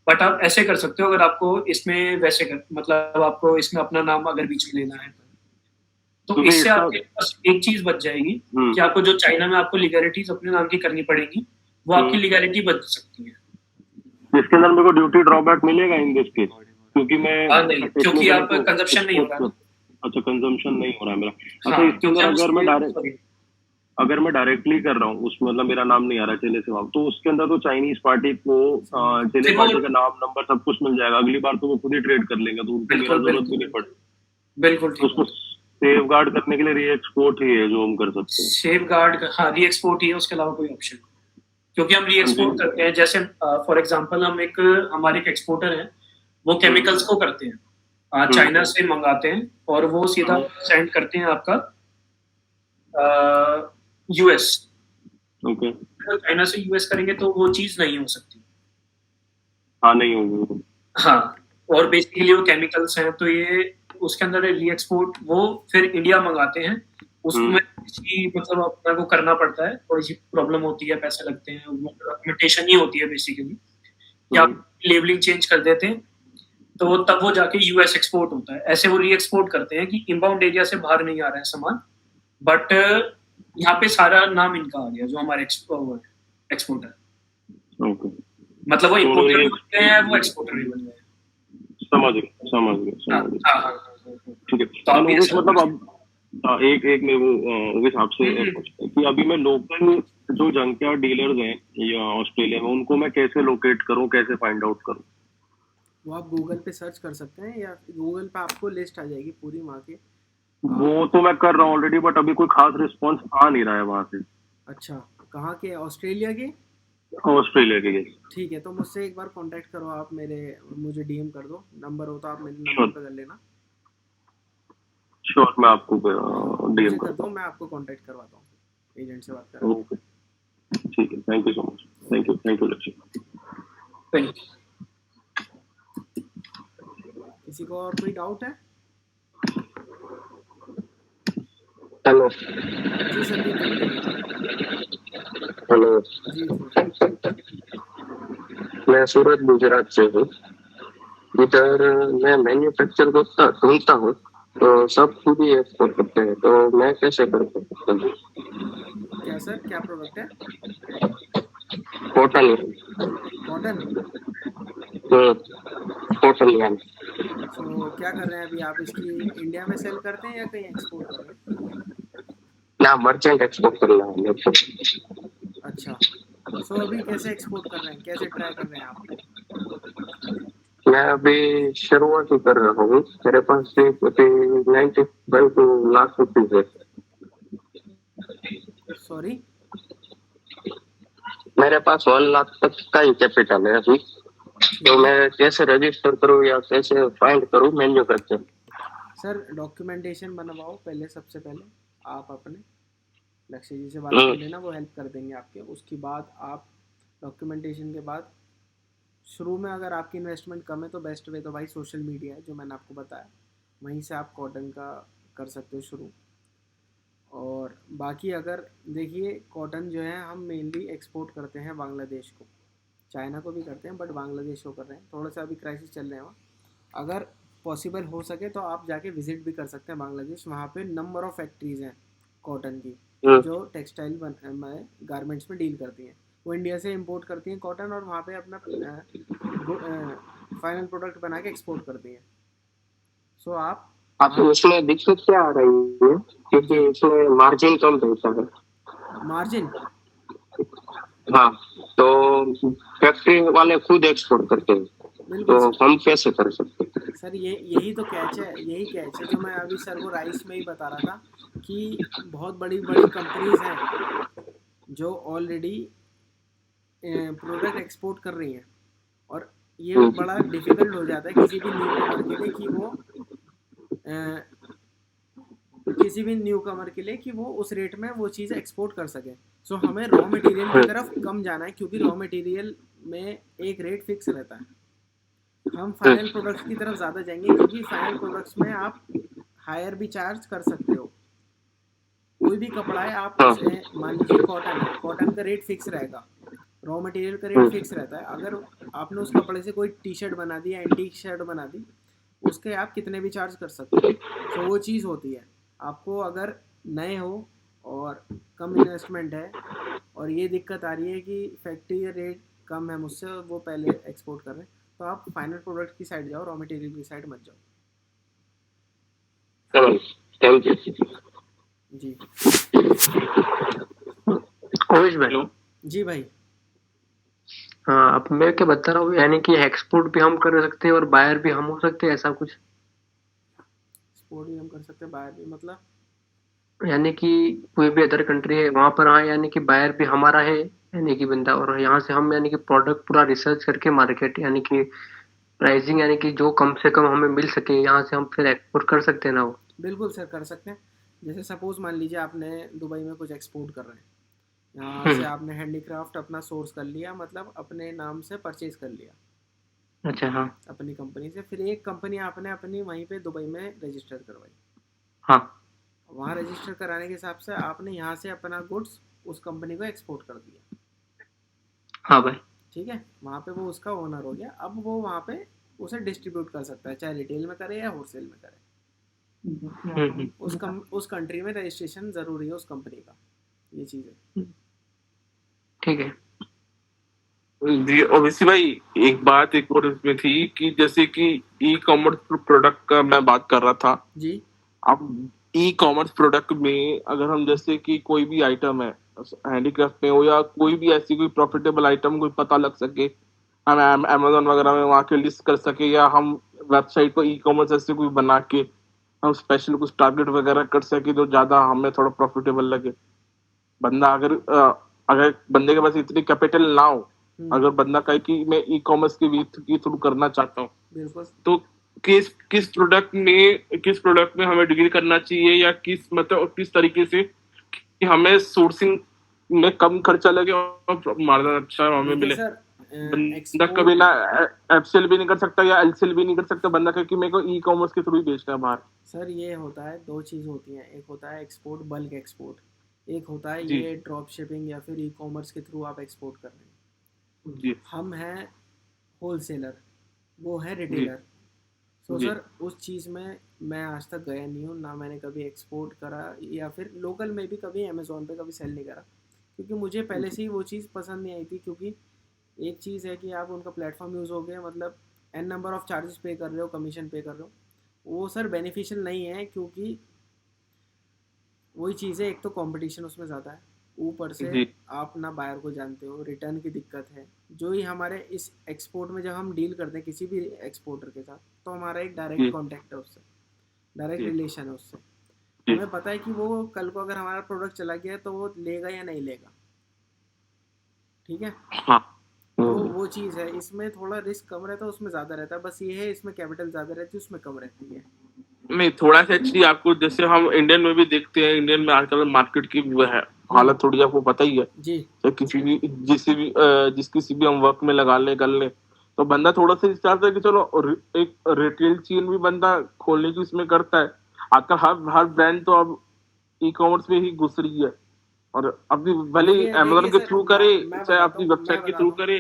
बट आप ऐसे कर सकते हो, अगर आपको इसमें वैसे मतलब आपको इसमें अपना नाम अगर बीच में लेना है तो इससे आपके पास एक चीज बच जाएगी कि आपको जो चाइना में आपको लीगैलिटीज अपने नाम की करनी पड़ेगी, वो आपकी लीगैलिटी बच सकती है। इसके अंदर मेरे को ड्यूटी ड्रॉबैक मिलेगा इन दिस केस, क्योंकि मैं नहीं, क्योंकि आप कंजप्शन नहीं हो रहा। अच्छा, कंजम्पशन नहीं हो रहा है मेरा। अच्छा, इसके अंदर अगर मैं डायरेक्टली कर रहा हूँ उसमें, मतलब मेरा नाम नहीं आ रहा चेले से वहां, तो उसके अंदर तो चाइनीज पार्टी को चेले पार्टी का नाम, नंबर सब कुछ मिल जाएगा। अगली बार तो वो खुद ही ट्रेड कर लेंगे, तो उनको मेरा जरूरत भी नहीं पड़ेगी। बिल्कुल, उसको सेफ गार्ड करने के लिए री एक्सपोर्ट ही है जो हम कर सकते हैं। सेफ गार्ड, हाँ, री एक्सपोर्ट ही है, उसके अलावा कोई ऑप्शन, क्योंकि हम री एक्सपोर्ट करते हैं। जैसे फॉर एग्जांपल हमारे एक एक्सपोर्टर हैं, वो केमिकल्स को करते हैं, चाइना से मंगाते हैं और वो सीधा सेंड करते हैं आपका यूएस। ओके, चाइना से यूएस करेंगे तो वो चीज नहीं हो सकती। हाँ, नहीं होगी। हाँ, और बेसिकली वो केमिकल्स हैं, तो ये उसके अंदर री एक्सपोर्ट वो फिर इंडिया मंगाते हैं, उसमें मतलब अपना को करना पड़ता है, थोड़ी सी प्रॉब्लम होती है, पैसे लगते हैं, डॉक्यूमेंटेशन ही होती है बेसिकली कि आप लेबलिंग चेंज कर देते हैं, तो तब वो जाके यूएस एक्सपोर्ट होता है। ऐसे वो री एक्सपोर्ट करते हैं कि इनबाउंड एरिया से बाहर नहीं आ रहा है सामान, बट यहाँ पे सारा नाम इनका आ गया, जो हमारे एक्सपोर्टर, मतलब वो इम्पोर्टर भी बन गए हैं, वो एक्सपोर्टर भी बन गए हैं। समझ गए। ठीक है, तो मतलब अब एक मेरे को आपसे कि अभी मैं लोकल जो जंकयार्ड डीलर्स हैं या ऑस्ट्रेलिया में, उनको मैं कैसे लोकेट करूं, कैसे फाइंड आउट करूं? वो आप गूगल पे सर्च कर सकते हैं, या गूगल पे आपको लिस्ट आ जाएगी पूरी वहाँ की। वो तो मैं कर रहा हूँ ऑलरेडी, बट अभी कोई खास रिस्पांस आ नहीं रहा है वहाँ से। अच्छा, कहाँ के? ऑस्ट्रेलिया के? ऑस्ट्रेलिया के। ठीक है, तो मुझसे एक बार कांटेक्ट करो आप, मुझे डीएम कर दो, नंबर हो तो आप मेरे नंबर पे कर लेना। श्योर, मैं आपको डीएम करता हूँ, मैं आपको कांटेक्ट करवाता हूँ, एजेंट से बात कर। ओके, ठीक है, thank you so much. Thank you लक्ष्य। किसी को और कोई डाउट है? हेलो जी संदीप, हेलो जी मैं सूरत गुजरात से हूँ। इधर मैं मैन्युफैक्चर ढूंढता हूँ, तो सब खुद ही एक्सपोर्ट करते हैं, तो मैं कैसे कर सकता हूँ? क्या सर, क्या प्रोडक्ट है? कॉटन यानी। तो क्या कर रहे हैं अभी आप? इसकी इंडिया में सेल करते हैं या कहीं एक्सपोर्ट कर रहे हैं? ना, मर्चेंट एक्सपोर्ट करना है मेरे को। अच्छा, तो अभी कैसे एक्सपोर्ट कर रहे हैं, कैसे ट्राई कर रहे हैं आप? मैं अभी शुरुआत ही कर रहा हूँ, मेरे पास 95 लाख रुपीज है। सॉरी, मेरे पास 1 लाख तक का ही कैपिटल है अभी, तो मैं कैसे रजिस्टर करूँ या कैसे फाइंड करूँ मैन्युफैक्चर? सर डॉक्यूमेंटेशन बनवाओ पहले, सबसे पहले आप अपने लक्ष्य जी से बात कर लेना, वो हेल्प कर देंगे आपके। उसके बाद आप डॉक्यूमेंटेशन के बाद शुरू में अगर आपकी इन्वेस्टमेंट कम है तो बेस्ट वे तो भाई सोशल मीडिया है, जो मैंने आपको बताया, वहीं से आप कॉटन का कर सकते हो शुरू। और बाकी अगर देखिए कॉटन जो है हम मेनली एक्सपोर्ट करते हैं बांग्लादेश को, चाइना को भी करते हैं बट बांग्लादेश को कर रहे हैं, थोड़ा सा अभी क्राइसिस चल रहे हैं वहाँ। अगर पॉसिबल हो सके तो आप जाके विजिट भी कर सकते हैं बांग्लादेश, वहाँ पे नंबर ऑफ फैक्ट्रीज़ हैं कॉटन की जो टेक्सटाइल गारमेंट्स में डील करती हैं। वो इंडिया से इंपोर्ट करती हैं कॉटन और वहाँ पे अपना फाइनल प्रोडक्ट बना के एक्सपोर्ट करती हैं। सो आप उसमें दिक्कत क्या आ रही है, क्योंकि इसमें मार्जिन कम रहता है। मार्जिन, हाँ, तो फैक्ट्री वाले खुद एक्सपोर्ट करते हैं, तो हम कैसे कर सकते हैं? सर यही तो कैच है, यही कैच है जो मैं अभी सर को राइस में ही बता रहा था कि बहुत बड़ी बड़ी कंपनीज हैं जो ऑलरेडी प्रोडक्ट एक्सपोर्ट कर रही हैं, और ये बड़ा डिफिकल्ट हो जाता है किसी भी न्यू कमर के लिए कि वो उस रेट में वो चीज़ एक्सपोर्ट कर सके। सो हमें रॉ मटेरियल की तरफ कम जाना है, क्योंकि रॉ मटेरियल में एक रेट फिक्स रहता है। हम फाइनल प्रोडक्ट्स की तरफ ज़्यादा जाएंगे, क्योंकि फाइनल प्रोडक्ट्स में आप हायर भी चार्ज कर सकते हो। कोई भी कपड़ा है, आप मान लीजिए कॉटन का रेट फिक्स रहेगा, रॉ मटेरियल का रेट फिक्स रहता है। अगर आपने उस कपड़े से कोई टी शर्ट बना दी, एंटीक शर्ट बना दी, उसके आप कितने भी चार्ज कर सकते हो। तो वो चीज़ होती है, आपको अगर नए हो और कम इन्वेस्टमेंट है और ये दिक्कत आ रही है कि फैक्ट्री रेट कम है मुझसे और वो पहले एक्सपोर्ट कर रहे हैं, तो आप फाइनल प्रोडक्ट की साइड जाओ, रॉ मटेरियल की साइड मत जाओ। थैंक यू जी। भाई। जी भाई। हाँ, अब मैं क्या बता रहा हूँ, यानी कि एक्सपोर्ट भी हम कर सकते हैं और बायर भी हम हो सकते हैं, ऐसा कुछ? एक्सपोर्ट भी हम कर सकते हैं, बायर भी, मतलब यानी कि कोई भी अदर कंट्री है वहाँ पर, हाँ, यानी कि बायर भी हमारा है, यानी कि बंदा, और यहाँ से हम यानी कि प्रोडक्ट पूरा रिसर्च करके मार्केट, यानी कि प्राइसिंग, यानी कि जो कम से कम हमें मिल सके, यहाँ से हम फिर एक्सपोर्ट कर सकते हैं ना? वो बिल्कुल सर कर सकते हैं। जैसे सपोज मान लीजिए आपने दुबई में कुछ एक्सपोर्ट कर रहे हैं, यहाँ से आपने हैंडीक्राफ्ट अपना सोर्स कर लिया, मतलब अपने नाम से परचेज कर लिया, अच्छा, हाँ, अपनी कंपनी से। फिर एक कंपनी आपने अपनी वहीं पे दुबई में रजिस्टर करवाई, हाँ, वहाँ रजिस्टर कराने के हिसाब से आपने यहाँ से अपना गुड्स उस कंपनी को एक्सपोर्ट कर दिया। हाँ भाई, ठीक है, वहाँ पे वो उसका ओनर हो गया। अब वो वहाँ पे उसे डिस्ट्रीब्यूट कर सकता है, चाहे रिटेल में करे या होलसेल में करे। उस कंट्री में रजिस्ट्रेशन जरूरी है उस कंपनी का, ये चीज़ है। ठीक है जी। ओवैसी भाई, एक बात एक और इसमें थी कि जैसे कि ई कॉमर्स प्रोडक्ट का मैं बात कर रहा था जी। अब ई कॉमर्स प्रोडक्ट में अगर हम जैसे कि कोई भी आइटम है हैंडीक्राफ्ट में हो या कोई भी ऐसी कोई प्रॉफिटेबल आइटम कोई पता लग सके, हम अमेजोन वगैरह में वहाँ के लिस्ट कर सके, या हम वेबसाइट पर ई कॉमर्स ऐसे कोई बना के हम स्पेशल कुछ टारगेट वगैरह कर सके जो ज्यादा हमें थोड़ा प्रॉफिटेबल लगे। बंदा अगर बंदे के पास इतनी कैपिटल ना हो, अगर बंदा कहे कि मैं ई कॉमर्स के थ्रू करना चाहता हूँ, तो किस प्रोडक्ट में हमें डील करना चाहिए, या किस तरीके से कि हमें सोर्सिंग में कम खर्चा लगे और मार्जिन अच्छा हमें मिले। बंदा कभी ना एफसेल भी नहीं कर सकता या एलसेल भी नहीं कर सकता, बंदा कहे कि मेरे को ई कॉमर्स के थ्रू ही बेचना है बाहर। सर ये होता है, दो चीज़ होती हैं, एक होता है एक्सपोर्ट, बल्क एक्सपोर्ट, एक होता है ये ड्रॉप शिपिंग या फिर ई कॉमर्स के थ्रू आप एक्सपोर्ट कर रहे हैं जी। हम हैं होलसेलर, वो है रिटेलर। सो सर उस चीज़ में मैं आज तक गया नहीं हूँ, ना मैंने कभी एक्सपोर्ट करा या फिर लोकल में भी कभी अमेज़ोन पे कभी सेल नहीं करा, क्योंकि मुझे पहले से ही वो चीज़ पसंद नहीं आई थी। क्योंकि एक चीज़ है कि आप उनका प्लेटफॉर्म यूज़ हो गया, मतलब एन नंबर ऑफ़ चार्जेस पे कर रहे हो, कमीशन पे कर रहे हो, वो सर बेनिफिशियल नहीं है। क्योंकि वही चीज़ है, एक तो कंपटीशन उसमें ज़्यादा है, ऊपर से आप ना बायर को जानते हो, रिटर्न की दिक्कत है। जो ही हमारे इस एक्सपोर्ट में जब हम डील करते हैं किसी भी एक्सपोर्टर के साथ, तो हमारा एक डायरेक्ट कॉन्टैक्ट है उससे, डायरेक्ट रिलेशन है उससे। हमें पता है कि वो कल को अगर हमारा प्रोडक्ट चला गया तो वो लेगा या नहीं लेगा। ठीक है, तो वो चीज़ है, इसमें थोड़ा रिस्क कम रहता है, उसमें ज़्यादा रहता है। बस ये है, इसमें कैपिटल ज़्यादा रहती है, उसमें कम रहती है। नहीं, थोड़ा सा एक्चुअली आपको जैसे हम इंडियन में भी देखते हैं, इंडियन में आजकल मार्केट की वो है हालत थोड़ी आपको पता ही है जी। तो किसी भी हम वर्क में लगा ले कर ले, तो बंदा थोड़ा सा चाहता है कि चलो एक रिटेल चेन भी बंदा खोलने की इसमें करता है। आजकल हर ब्रांड तो अब ई कॉमर्स में ही घुस रही है, और अपनी भले देखिए अमेजोन देखिए के सर, थ्रू करे मैं चाहे बताता अपनी हूँ वेबसाइट के थ्रू करे।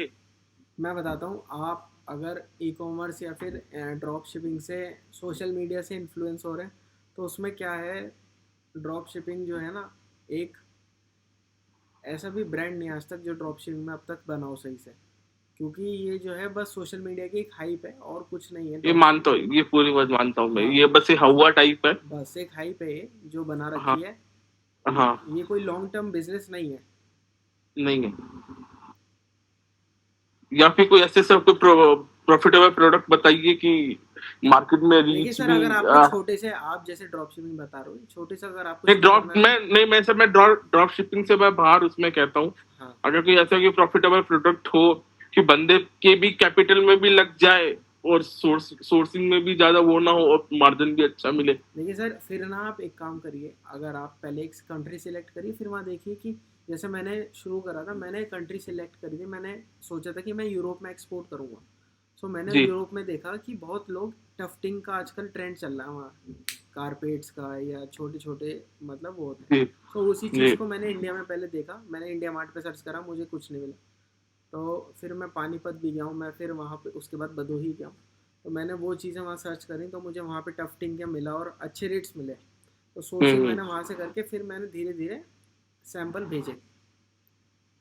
मैं बताता हूँ, आप अगर ई कॉमर्स या फिर ड्रॉप शिपिंग से, सोशल मीडिया से इन्फ्लुएंस हो रहे हैं, तो उसमें क्या है, ड्रॉप शिपिंग जो है ना, एक ऐसा भी ब्रांड नहीं आज तक जो ड्रॉप शिपिंग में अब तक बना हो सही से, क्योंकि ये जो है बस सोशल मीडिया की एक हाइप है और कुछ नहीं है। ये मानता हूँ, ये पूरी बात मानता हूँ मैं, हाँ। ये बस ये हवा टाइप है, बस एक हाइप है ये जो बना हाँ रखी है। हाँ, ये कोई लॉन्ग टर्म बिजनेस नहीं है। नहीं है, या फिर कोई ऐसे सब कोई प्रॉफिटेबल प्रोडक्ट बताइए कि मार्केट में देखिए रीच सर, भी। अगर आपको छोटे से, आप जैसे ड्रॉप शिपिंग बता रहे हो, छोटे से अगर आपको नहीं शुरू ड्रॉप करना है, मैं सर मैं ड्रॉप शिपिंग से मैं बाहर उसमें कहता हूँ, हाँ। अगर कोई ऐसा कोई प्रॉफिटेबल प्रोडक्ट हो कि बंदे के भी कैपिटल में भी लग जाए और सोर्सिंग में भी ज्यादा वो ना हो और मार्जिन भी अच्छा मिले। देखिए सर, फिर ना आप एक काम करिए, अगर आप पहले एक कंट्री सिलेक्ट करिए, फिर वहाँ देखिए कि जैसे मैंने शुरू करा था, मैंने कंट्री सिलेक्ट करी थी, मैंने सोचा था कि मैं यूरोप में एक्सपोर्ट करूँगा। सो मैंने जी। यूरोप में देखा कि बहुत लोग टफ्टिंग का आजकल ट्रेंड चल रहा है वहाँ, कारपेट्स का या छोटे छोटे मतलब वो होते हैं। जी तो उसी जी। चीज़ को मैंने इंडिया में पहले देखा, मैंने इंडिया मार्ट पे सर्च करा, मुझे कुछ नहीं मिला। तो फिर मैं पानीपत भी गया हूँ, मैं फिर वहाँ पे उसके बाद भदोही गया हूँ, तो मैंने वो चीज़ें वहाँ सर्च करी, तो मुझे वहाँ पे टफ्टिंग के मिला और अच्छे रेट्स मिले। तो सोर्सिंग मैंने वहाँ से करके फिर मैंने धीरे धीरे सैंपल भेजे,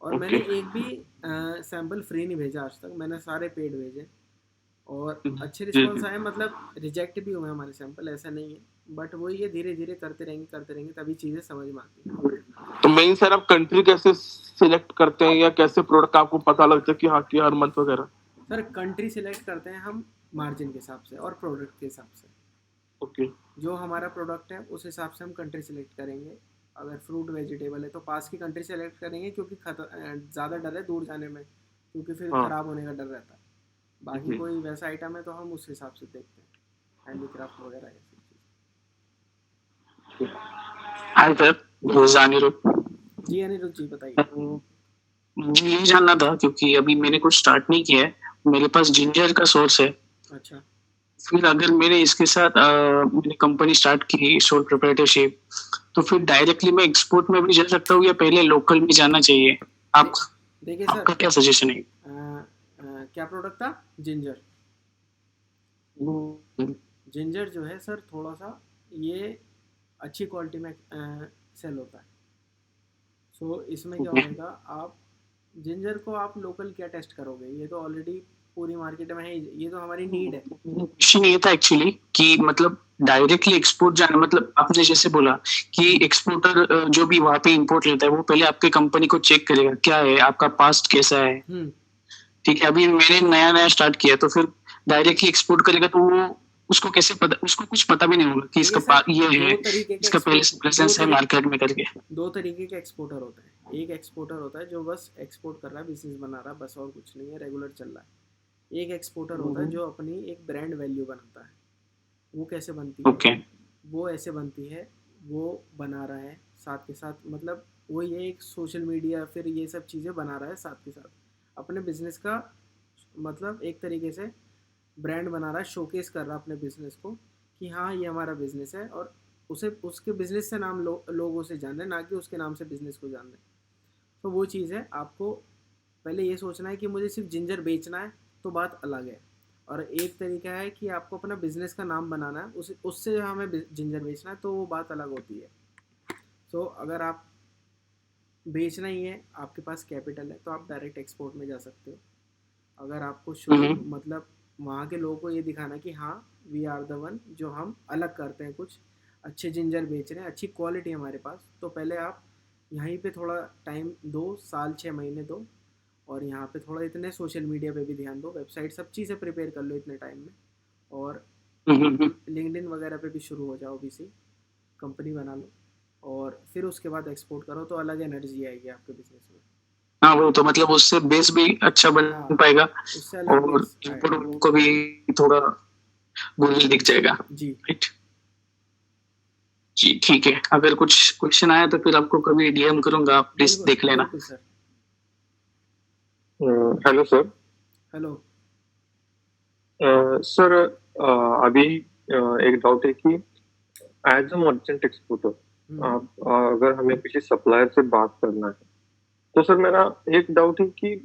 और मैंने ओके। एक भी सैंपल फ्री नहीं भेजा आज तक, मैंने सारे पेड भेजे और अच्छे जी रिस्पॉन्स जी। आए। मतलब रिजेक्ट भी हुए हमारे सैंपल, ऐसा नहीं है, बट वही है, धीरे धीरे करते रहेंगे तभी चीज़ें समझ में आती हैं। तो मेन सर आप कंट्री कैसे सिलेक्ट करते हैं, या कैसे प्रोडक्ट आपको पता लगता है कि हाँ कि हर मंथ वगैरह? सर कंट्री सिलेक्ट करते हैं हम मार्जिन के हिसाब से और प्रोडक्ट के हिसाब से। ओके। जो हमारा प्रोडक्ट है उस हिसाब से हम कंट्री सिलेक्ट करेंगे। अगर फ्रूट वेजिटेबल है तो पास की कंट्री सेलेक्ट करेंगे, क्योंकि ज़्यादा डर है दूर जाने में, क्योंकि फिर हाँ। ख़राब होने का डर रहता है। बाकी जी। कोई वैसा आइटम है तो हम उस हिसाब से देखते हैं, हैंडीक्राफ्ट वगैरह ऐसी चीज़। Hi sir, this Anirudh. जी अनिरुद्ध जी बताइए। मुझे ये जानना था, क्योंकि अभी मैंने कुछ स्टार्ट नहीं किया है, मेरे पास जिंजर का सोर्स है। अच्छा। फिर अगर मैंने इसके साथ मैंने कंपनी स्टार्ट की सोल प्रोप्राइटरशिप, तो फिर डायरेक्टली मैं एक्सपोर्ट में भी जा सकता हूँ या पहले लोकल में जाना चाहिए? आप देखिए आपका सर, क्या सजेशन है? क्या प्रोडक्ट था? जिंजर। जिंजर जो है सर थोड़ा सा ये अच्छी क्वालिटी में सेल होता है। सो इसमें क्या होगा, आप जिंजर को आप लोकल क्या टेस्ट करोगे, ये तो ऑलरेडी पूरी मार्केट में है, ये तो हमारी नीड है। क्वेश्चन ये था एक्चुअली कि मतलब डायरेक्टली एक्सपोर्ट जाना, मतलब आपने जैसे बोला कि एक्सपोर्टर जो भी वहाँ पे इंपोर्ट लेता है वो पहले आपके कंपनी को चेक करेगा क्या है, आपका पास्ट कैसा है। ठीक है, अभी मैंने नया नया स्टार्ट किया, तो फिर डायरेक्टली एक्सपोर्ट करेगा तो वो उसको कैसे पता, उसको कुछ पता भी नहीं होगा कि इसका ये है, इसका पहले से प्रेजेंस है मार्केट में करके। दो तरीके के एक्सपोर्टर होते हैं। एक एक्सपोर्टर होता है जो बस एक्सपोर्ट कर रहा है, बिजनेस बना रहा है, बस और कुछ नहीं है, रेगुलर चल रहा है। एक एक्सपोर्टर होता है जो अपनी एक ब्रांड वैल्यू बनाता है। वो कैसे बनती है? ओके। वो ऐसे बनती है, वो बना रहा है साथ के साथ, मतलब वो ये एक सोशल मीडिया फिर ये सब चीज़ें बना रहा है साथ के साथ, अपने बिजनेस का मतलब एक तरीके से ब्रांड बना रहा है, शोकेस कर रहा है अपने बिजनेस को कि हाँ ये हमारा बिजनेस है, और उसे उसके बिजनेस से नाम लोगों से जान रहे, ना कि उसके नाम से बिजनेस को जान रहे। तो वो चीज़ है, आपको पहले ये सोचना है कि मुझे सिर्फ जिंजर बेचना है तो बात अलग है, और एक तरीका है कि आपको अपना बिजनेस का नाम बनाना है, उससे हमें जिंजर बेचना है, तो वो बात अलग होती है। तो अगर आप बेचना ही है, आपके पास कैपिटल है, तो आप डायरेक्ट एक्सपोर्ट में जा सकते हो। अगर आपको शुरू मतलब वहाँ के लोगों को ये दिखाना कि हाँ वी आर द वन, जो हम अलग करते हैं, कुछ अच्छे जिंजर बेच रहे हैं, अच्छी क्वालिटी हमारे पास, तो पहले आप यहीं पे थोड़ा टाइम दो, साल 6 महीने दो, और यहाँ पे थोड़ा इतने सोशल मीडिया पे भी ध्यान दो, वेबसाइट सब चीज़ें प्रिपेयर कर लो इतने टाइम में, और लिंक्डइन वगैरह पे भी शुरू हो जाओ, बीसी कंपनी बना लो, और फिर उसके बाद एक्सपोर्ट करो, तो अलग एनर्जी आएगी आपके बिजनेस में। हाँ वो तो मतलब उससे बेस भी अच्छा बन पाएगा, उससे अलग और इंपोर्ट को भी थोड़ा गोल दिख जाएगा। जी राइट जी, ठीक है। अगर कुछ क्वेश्चन आया तो फिर आपको कभी डीएम करूंगा, आप प्लीज देख लेना। Sir. Hello sir. Hello sir, अभी एक डाउट है कि एज अ मर्चेंट एक्सपोर्टर अगर हमें किसी सप्लायर से बात करना है, तो सर मेरा एक डाउट है कि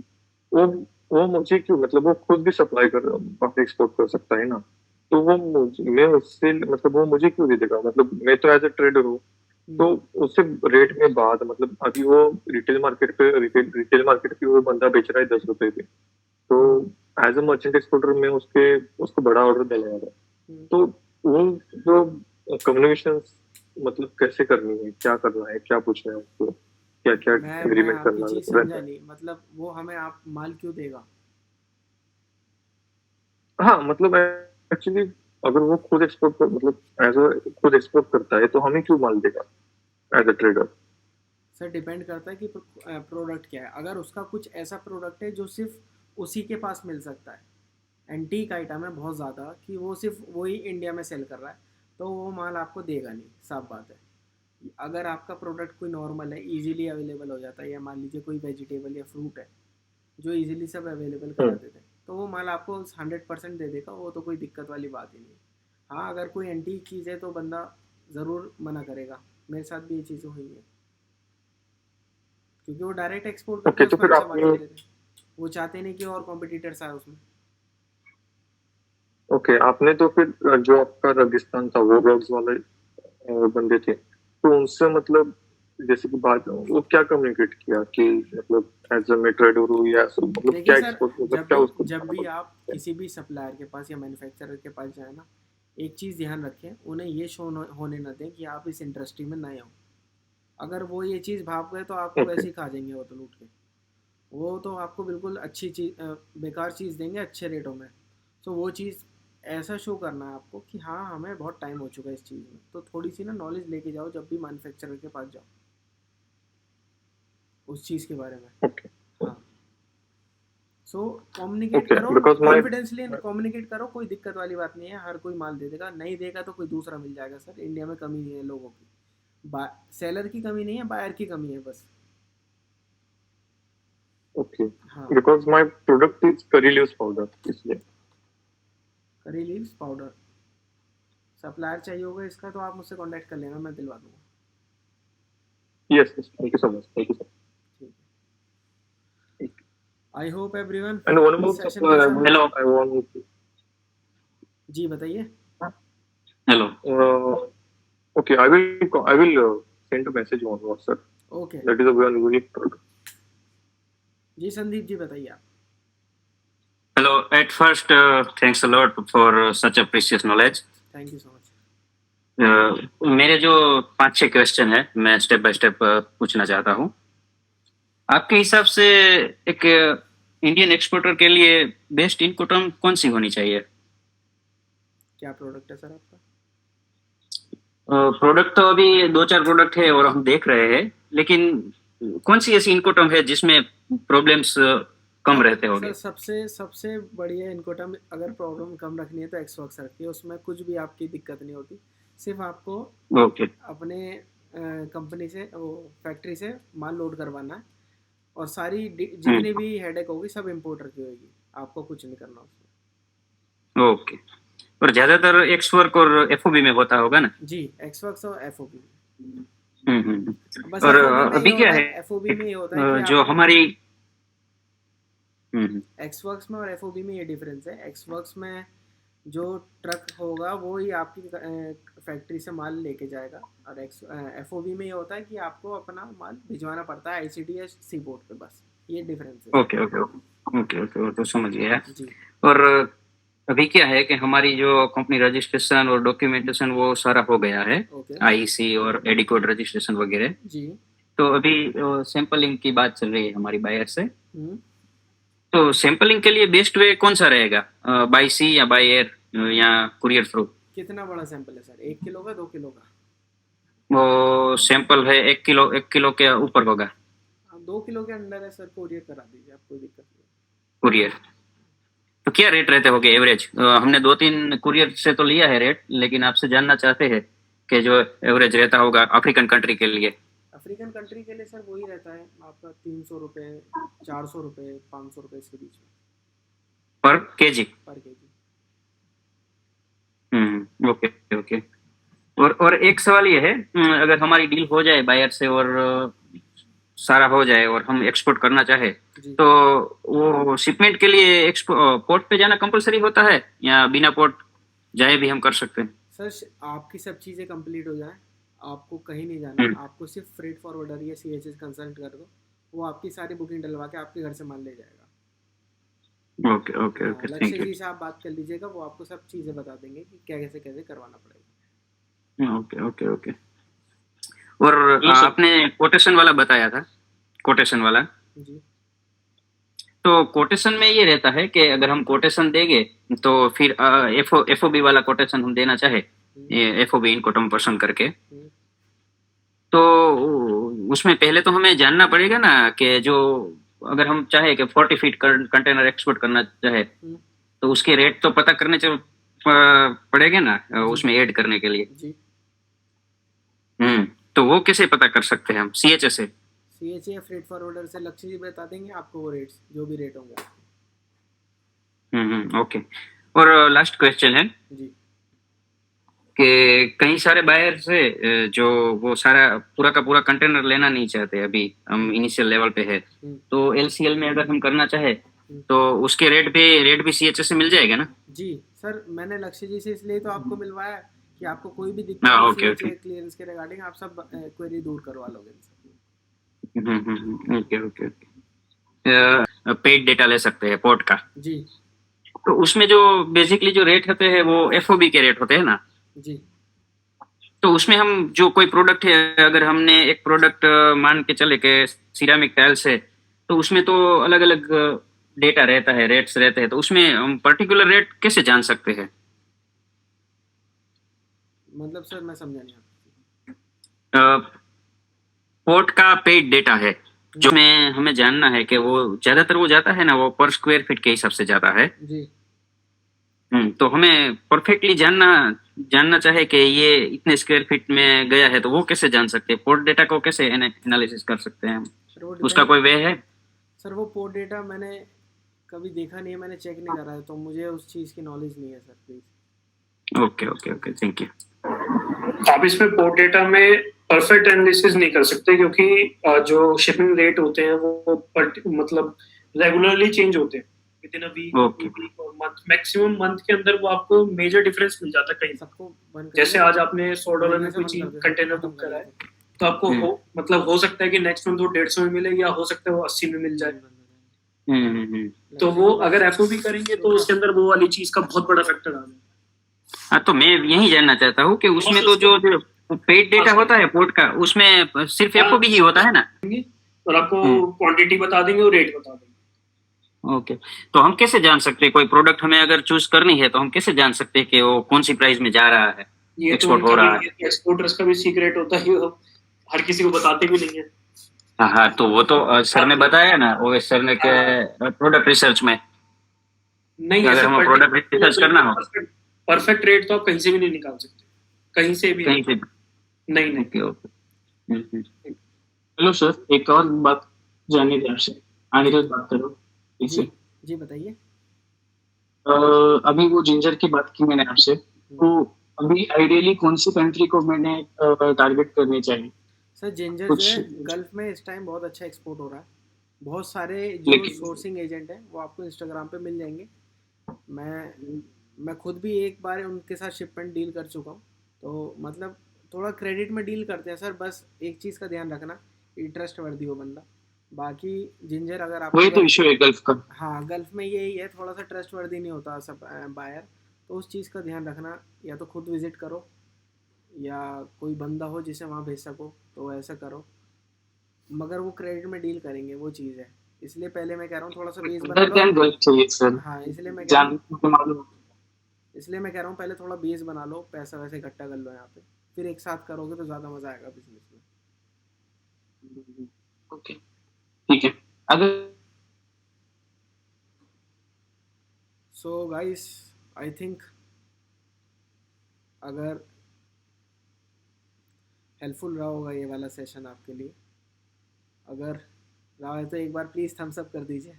वो वो मुझे क्यों, मतलब वो खुद भी सप्लाई कर एक्सपोर्ट कर सकता है ना, तो वो मैं उससे मतलब वो मुझे क्यों दे देगा, मतलब मैं तो एज अ ट्रेडर हूँ, तो उससे रेट में बात, मतलब अभी वो रिटेल मार्केट पे वो बंदा बेच रहा है 10 रुपए पे, तो एज अ मर्चेंट एक्सपोर्टर में उसको बड़ा ऑर्डर देने वाला है, तो वो जो कम्युनिकेशन मतलब कैसे करनी है, क्या करना है, क्या पूछना है उसको, क्या क्या मैं एग्रीमेंट आपकी करना चीज है। समझा नहीं, मतलब वो हमें आप माल क्यों देगा? हाँ मतलब एक्चुअली अगर वो खुद एक्सपोर्ट कर, मतलब एज अ खुद एक्सपोर्ट करता है तो हमें क्यों माल देगा as a trader? Sir depend करता है कि प्रोडक्ट क्या है। अगर उसका कुछ ऐसा प्रोडक्ट है जो सिर्फ उसी के पास मिल सकता है, एंटीक आइटम है बहुत ज़्यादा कि वो सिर्फ वही इंडिया में सेल कर रहा है, तो वो माल आपको देगा नहीं, साफ बात है। अगर आपका प्रोडक्ट कोई नॉर्मल है, इजीली अवेलेबल हो जाता है, या मान लीजिए कोई वेजिटेबल या फ्रूट है जो इजीली सब अवेलेबल करा देते हैं, तो वो माल आपको 100% दे देगा, वो तो कोई दिक्कत वाली बात ही नहीं है। हाँ अगर कोई एंटीक चीज़ है तो बंदा ज़रूर मना करेगा, मेरे साथ भी ये चीज़ें हुई हैं, क्योंकि वो डायरेक्ट एक्सपोर्ट करते ओके, हैं, तो उसमें फिर अच्छा आपने मार्जिन लेते हैं, वो चाहते नहीं कि और कॉम्पिटिटर्स आए उसमें। ओके आपने तो फिर जो आपका रेगिस्तान था वो ड्रग्स वाले बंदे थे, तो उनसे मतलब जैसे कि बात वो क्या कम्युनिकेट किया कि मतलब एज अ मैं ट्रेडर हूँ या मतलब देखिए क्या सर, एक्सपोर्ट, मतलब जब क्या भी उसको जब बताना भी पड़ता आप किसी भी सप्लायर के पास या मैन्युफैक्चरर के पास जाए ना, एक चीज़ ध्यान रखें, उन्हें ये शो होने ना दें कि आप इस इंडस्ट्री में नए हो। अगर वो ये चीज़ भाप गए तो आपको है? ओके वैसे ही खा जाएंगे वो तो लूट के। वो तो आपको बिल्कुल अच्छी चीज़ बेकार चीज़ देंगे अच्छे रेटों में। तो वो चीज़ ऐसा शो करना है आपको कि हाँ हमें बहुत टाइम हो चुका है इस चीज़ में, तो थोड़ी सी ना नॉलेज लेके जाओ जब भी मैन्युफैक्चरर के पास जाओ उस चीज़ के बारे में। ओके हाँ, सो कम्युनिकेट ओके करो, बिकॉज माय कॉन्फिडेंसली कम्युनिकेट करो, कोई दिक्कत वाली बात नहीं है, हर कोई माल दे देगा, नहीं देगा तो कोई दूसरा मिल जाएगा सर। इंडिया में कमी नहीं है लोगों की, सेलर की कमी नहीं है, बायर की कमी है बस। ओके हाँ, because my product is curry leaves powder, इसलिए करी लीव्स पाउडर सप्लायर चाहिए होगा इसका तो आप मुझसे कांटेक्ट कर लेना, मैं दिलवा दूंगा। Yes thank you so much, thank you सो ठीक है, I hope everyone and one more session supplier कैसा रहा? आई वांट जी बताइए। Hello okay I will send a message on WhatsApp. Okay That is a very unique product. जी संदीप जी बताइए आप। Hello at first thanks a lot for such a precious knowledge. Thank you so much. मेरे जो 5-6 question है मैं step by step पूछना चाहता हूँ। आपके हिसाब से एक इंडियन एक्सपोर्टर के लिए बेस्ट इनकम कौन सी होनी चाहिए? क्या प्रोडक्ट है सर आपका? प्रोडक्ट तो अभी 2-4 प्रोडक्ट है और हम देख रहे हैं, लेकिन कौन सी ऐसी इनकम है जिसमें प्रॉब्लम्स कम रहते होंगे? सर सबसे सबसे बढ़िया इनकोटम, अगर प्रॉब्लम कम रखनी है तो एक्सवर्क्स रखिए, उसमें कुछ भी आपकी दिक्कत नहीं होती। सिर्फ आपको ओके अपने कंपनी से वो फैक्ट्री से माल लोड करवाना है, और सारी जितनी भी हेडेक होगी सब इम्पोर्टर की होगी, आपको कुछ नहीं करना उसमें। ओके। और ज्यादातर एक्स वर्क और एफओबी में होता होगा ना? जी एक्सवर्क्स और एफओबी। बस और एफओबी में ये अभी क्या होता है है, एफओबी में ये होता है कि जो आपको हमारी एक्सवर्क्स में और एफओबी में ये डिफरेंस है। एक्सवर्क्स में जो ट्रक होगा वो ही आपकी फैक्ट्री से माल लेके जाएगा, और एफओबी में ये होता है कि आपको अपना माल भिजवाना पड़ता है आईसीडी या सी पोर्ट पे, बस ये डिफरेंस है। ओके ओके ओके ओके वो तो समझ गया। जी और अभी क्या है कि हमारी जो कंपनी रजिस्ट्रेशन और डॉक्यूमेंटेशन वो सारा हो गया है, ओके आईसी और एडी कोड रजिस्ट्रेशन वगैरह। जी। तो अभी सैंपलिंग की बात चल रही है हमारी बायर से। तो सैंपलिंग के लिए बेस्ट वे कौन सा रहेगा, बाय सी या बाय एयर या कुरियर थ्रू? कितना बड़ा सैंपल है सर, 1 किलो का 2 किलो का? वो सैंपल है 1 किलो के ऊपर होगा। 2 किलो के अंडर है सर, कोरियर करा दीजिए, आप कोई दिक्कत नहीं। कुरियर तो क्या रेट रहते होंगे एवरेज? हमने 2-3 कुरियर से तो लिया है रेट, लेकिन आपसे जानना चाहते हैं कि जो एवरेज रहता होगा अफ्रीकन कंट्री के लिए। अफ्रीकन कंट्री के लिए सर वही रहता है आपका 300 रुपये, 400 रुपये, 500 रुपये, इसके बीच में पर केजी। पर केजी। Okay okay. और एक सवाल ये है, अगर हमारी डील हो जाए बायर से और सारा हो जाए और हम एक्सपोर्ट करना चाहे, तो वो शिपमेंट के लिए पोर्ट पे जाना कंपलसरी होता है या बिना पोर्ट जाए भी हम कर सकते हैं? सर आपकी सब चीज़ें कंप्लीट हो जाए, आपको कहीं नहीं जाना, आपको सिर्फ फ्रेट फॉरवर्डर या CHS कंसल्ट कर दो, वो आपकी सारी बुकिंग डलवा के आपके घर से माल ले जाएगा। ओके ओके ओके, थैंक लक्ष्य जी से आप बात कर लीजिएगा, वो आपको सब चीज़ें बता देंगे कि कैसे कैसे करवाना पड़ेगा। यू। Okay okay okay. और आपने कोटेशन वाला बताया था, कोटेशन वाला, जी। तो कोटेशन में ये रहता है कि अगर हम कोटेशन देंगे तो फिर FOB वाला कोटेशन हम देना चाहे, FOB इनको टर्म पसंद करके, तो उसमें पहले तो हमें जानना पड़ेगा ना कि जो अगर हम चाहे कि 40 फीट कंटेनर एक्सपोर्ट करना चाहे तो उसके रेट तो पता करने पड़ेगा ना उसमें ऐड करने के लिए। जी। तो वो कैसे पता कर सकते हैं हम? CHS से? CHA या फ्रेट फॉरवर्डर से लक्ष्य जी बता देंगे आपको वो रेट्स, जो भी रेट होंगे। ओके। और लास्ट क्वेश्चन है जी कि कई सारे बायर से जो वो सारा पूरा का पूरा कंटेनर लेना नहीं चाहते, अभी हम इनिशियल लेवल पे है, तो LCL में अगर हम करना चाहे तो उसके रेट भी CHS से मिल जाएगा ना? जी सर, मैंने लक्ष्य जी से इसलिए तो आपको मिलवाया कि आपको कोई भी दिक्कत ओके ओके क्लियरेंस के रिगार्डिंग आप सब क्वेरी दूर करवा लोगे इनसे। Okay okay okay. Paid data ले सकते हैं पोर्ट का? जी। तो उसमें जो बेसिकली जो रेट होते हैं वो FOB के रेट होते हैं ना? जी। तो उसमें हम जो कोई प्रोडक्ट है, अगर हमने एक प्रोडक्ट मान के चले के सिरामिक टाइल्स है, तो उसमें तो अलग अलग डेटा रहता है, रेट्स रहते हैं, तो उसमें हम पर्टिकुलर रेट कैसे जान सकते हैं? मतलब सर मैं समझा नहीं पोर्ट का पेड डेटा है जो हमें जानना है कि वो ज्यादातर वो जाता है ना, वो पर स्क्वायर फीट के हिसाब से जाता है। जी। तो हमें परफेक्टली जानना चाहे कि ये इतने स्क्वायर फीट में गया है, तो वो कैसे जान सकते हैं? पोर्ट डेटा को कैसे एनालिसिस कर सकते हैं हम? उसका कोई वे है? सर वो पोर्ट डेटा मैंने कभी देखा नहीं है, मैंने चेक नहीं करा है, तो मुझे उस चीज़ की नॉलेज नहीं है sir, please. Okay okay okay, thank you. आप इसमें पोर्ट डेटा में परफेक्ट एनालिसिस नहीं कर सकते, क्योंकि जो शिपिंग रेट होते हैं वो मतलब रेगुलरली चेंज होते हैं विद इन अ वीक और मंथ, मैक्सिमम मंथ के अंदर वो आपको मेजर डिफरेंस मिल जाता है कहीं सबको। जैसे आज आपने $100 में कोई चीज कंटेनर बुक करा है, तो आपको मतलब हो सकता है कि नेक्स्ट मंथ वो 150 में मिले, या हो सकता है वो 80 में मिल जाए। तो वो अगर FOB करेंगे तो उसके अंदर वो वाली चीज का बहुत बड़ा फैक्टर आ जाए। हाँ, तो मैं यही जानना चाहता हूँ कि उसमें तो जो पेड डेटा होता है पोर्ट का, उसमें सिर्फ FOB ही होता है ना? और आपको क्वांटिटी बता देंगे और रेट बता देंगे। ओके, तो हम कैसे जान सकते हैं कोई प्रोडक्ट हमें अगर चूज करनी है, तो हम कैसे जान सकते हैं कि वो कौन सी प्राइस में जा रहा है, एक्सपोर्ट हो रहा है? एक्सपोर्टर्स का भी सीक्रेट होता है, हर किसी को बताते भी नहीं है। हाँ, तो वो तो सर ने बताया ना, OS सर ने के प्रोडक्ट रिसर्च में नहीं, अगर हम प्रोडक्ट रिसर्च करना हो, परफेक्ट रेट तो आप कहीं से भी नहीं निकाल सकते, कहीं से भी नहीं। हेलो सर, एक और बात जाननी थी आपसे, अनिरुद्ध बात करो इसे। जी बताइए। अभी वो जिंजर की बात की मैंने आपसे, तो अभी आइडियली कौन सी कंट्री को मैंने टारगेट करनी चाहिए? सर जिंजर जो है गल्फ में इस टाइम बहुत अच्छा एक्सपोर्ट हो रहा है, बहुत सारे जो सोर्सिंग एजेंट हैं वो आपको इंस्टाग्राम पे मिल जाएंगे। मैं खुद भी एक बार उनके साथ शिपमेंट डील कर चुका हूँ, तो मतलब थोड़ा क्रेडिट में डील करते हैं सर, बस एक चीज़ का ध्यान रखना, ट्रस्ट वर्दी हो बंदा। बाकी जिंजर अगर आप वही तो इशू है गल्फ का। हाँ, गल्फ में यही है, थोड़ा सा ट्रस्ट वर्दी नहीं होता सब बायर, तो उस चीज़ का ध्यान रखना, या तो खुद विजिट करो या कोई बंदा हो जिसे वहाँ भेज सको, तो ऐसा करो, मगर वो क्रेडिट में डील करेंगे, वो चीज़ है। इसलिए पहले मैं कह रहा हूँ थोड़ा सा बेस बना लो। हाँ, इसलिए मैं कह रहा हूँ पहले थोड़ा बेस बना लो, पैसा वैसे इकट्ठा कर लो यहाँ पे, फिर एक साथ करोगे तो ज़्यादा मज़ा आएगा बिजनेस में। ओके, ठीक है। अगर सो गाइस, आई थिंक अगर हेल्पफुल रहा होगा ये वाला सेशन आपके लिए, अगर रहा है तो एक बार प्लीज़ थम्स अप कर दीजिए।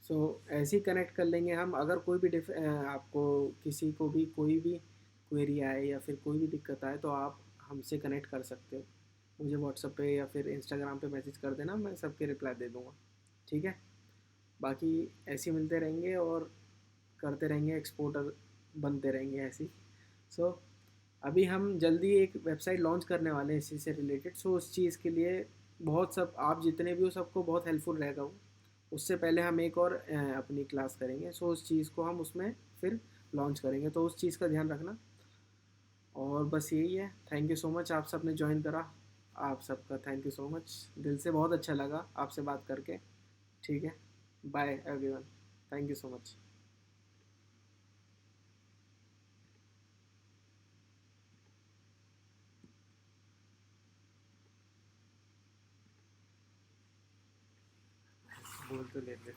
सो ऐसे ही कनेक्ट कर लेंगे हम। अगर कोई भी आपको किसी को भी कोई भी क्वेरी आए या फिर कोई भी दिक्कत आए तो आप हमसे कनेक्ट कर सकते हो। मुझे व्हाट्सएप पे या फिर इंस्टाग्राम पे मैसेज कर देना, मैं सबके रिप्लाई दे दूँगा। ठीक है, बाकी ऐसे ही मिलते रहेंगे और करते रहेंगे, एक्सपोर्टर बनते रहेंगे ऐसे ही। सो अभी हम जल्दी एक वेबसाइट लॉन्च करने वाले हैं इसी से रिलेटेड। सो उस चीज़ के लिए बहुत सब आप जितने भी हो सबको बहुत हेल्पफुल रहेगा वो। उससे पहले हम एक और अपनी क्लास करेंगे। सो उस चीज़ को हम उसमें फिर लॉन्च करेंगे, तो उस चीज़ का ध्यान रखना। और बस यही है। थैंक यू सो मच, आप सब ने ज्वाइन करा, आप सबका थैंक यू सो मच। दिल से बहुत अच्छा लगा आपसे बात करके। ठीक है, bye everyone, thank you so much. बोल तो लेते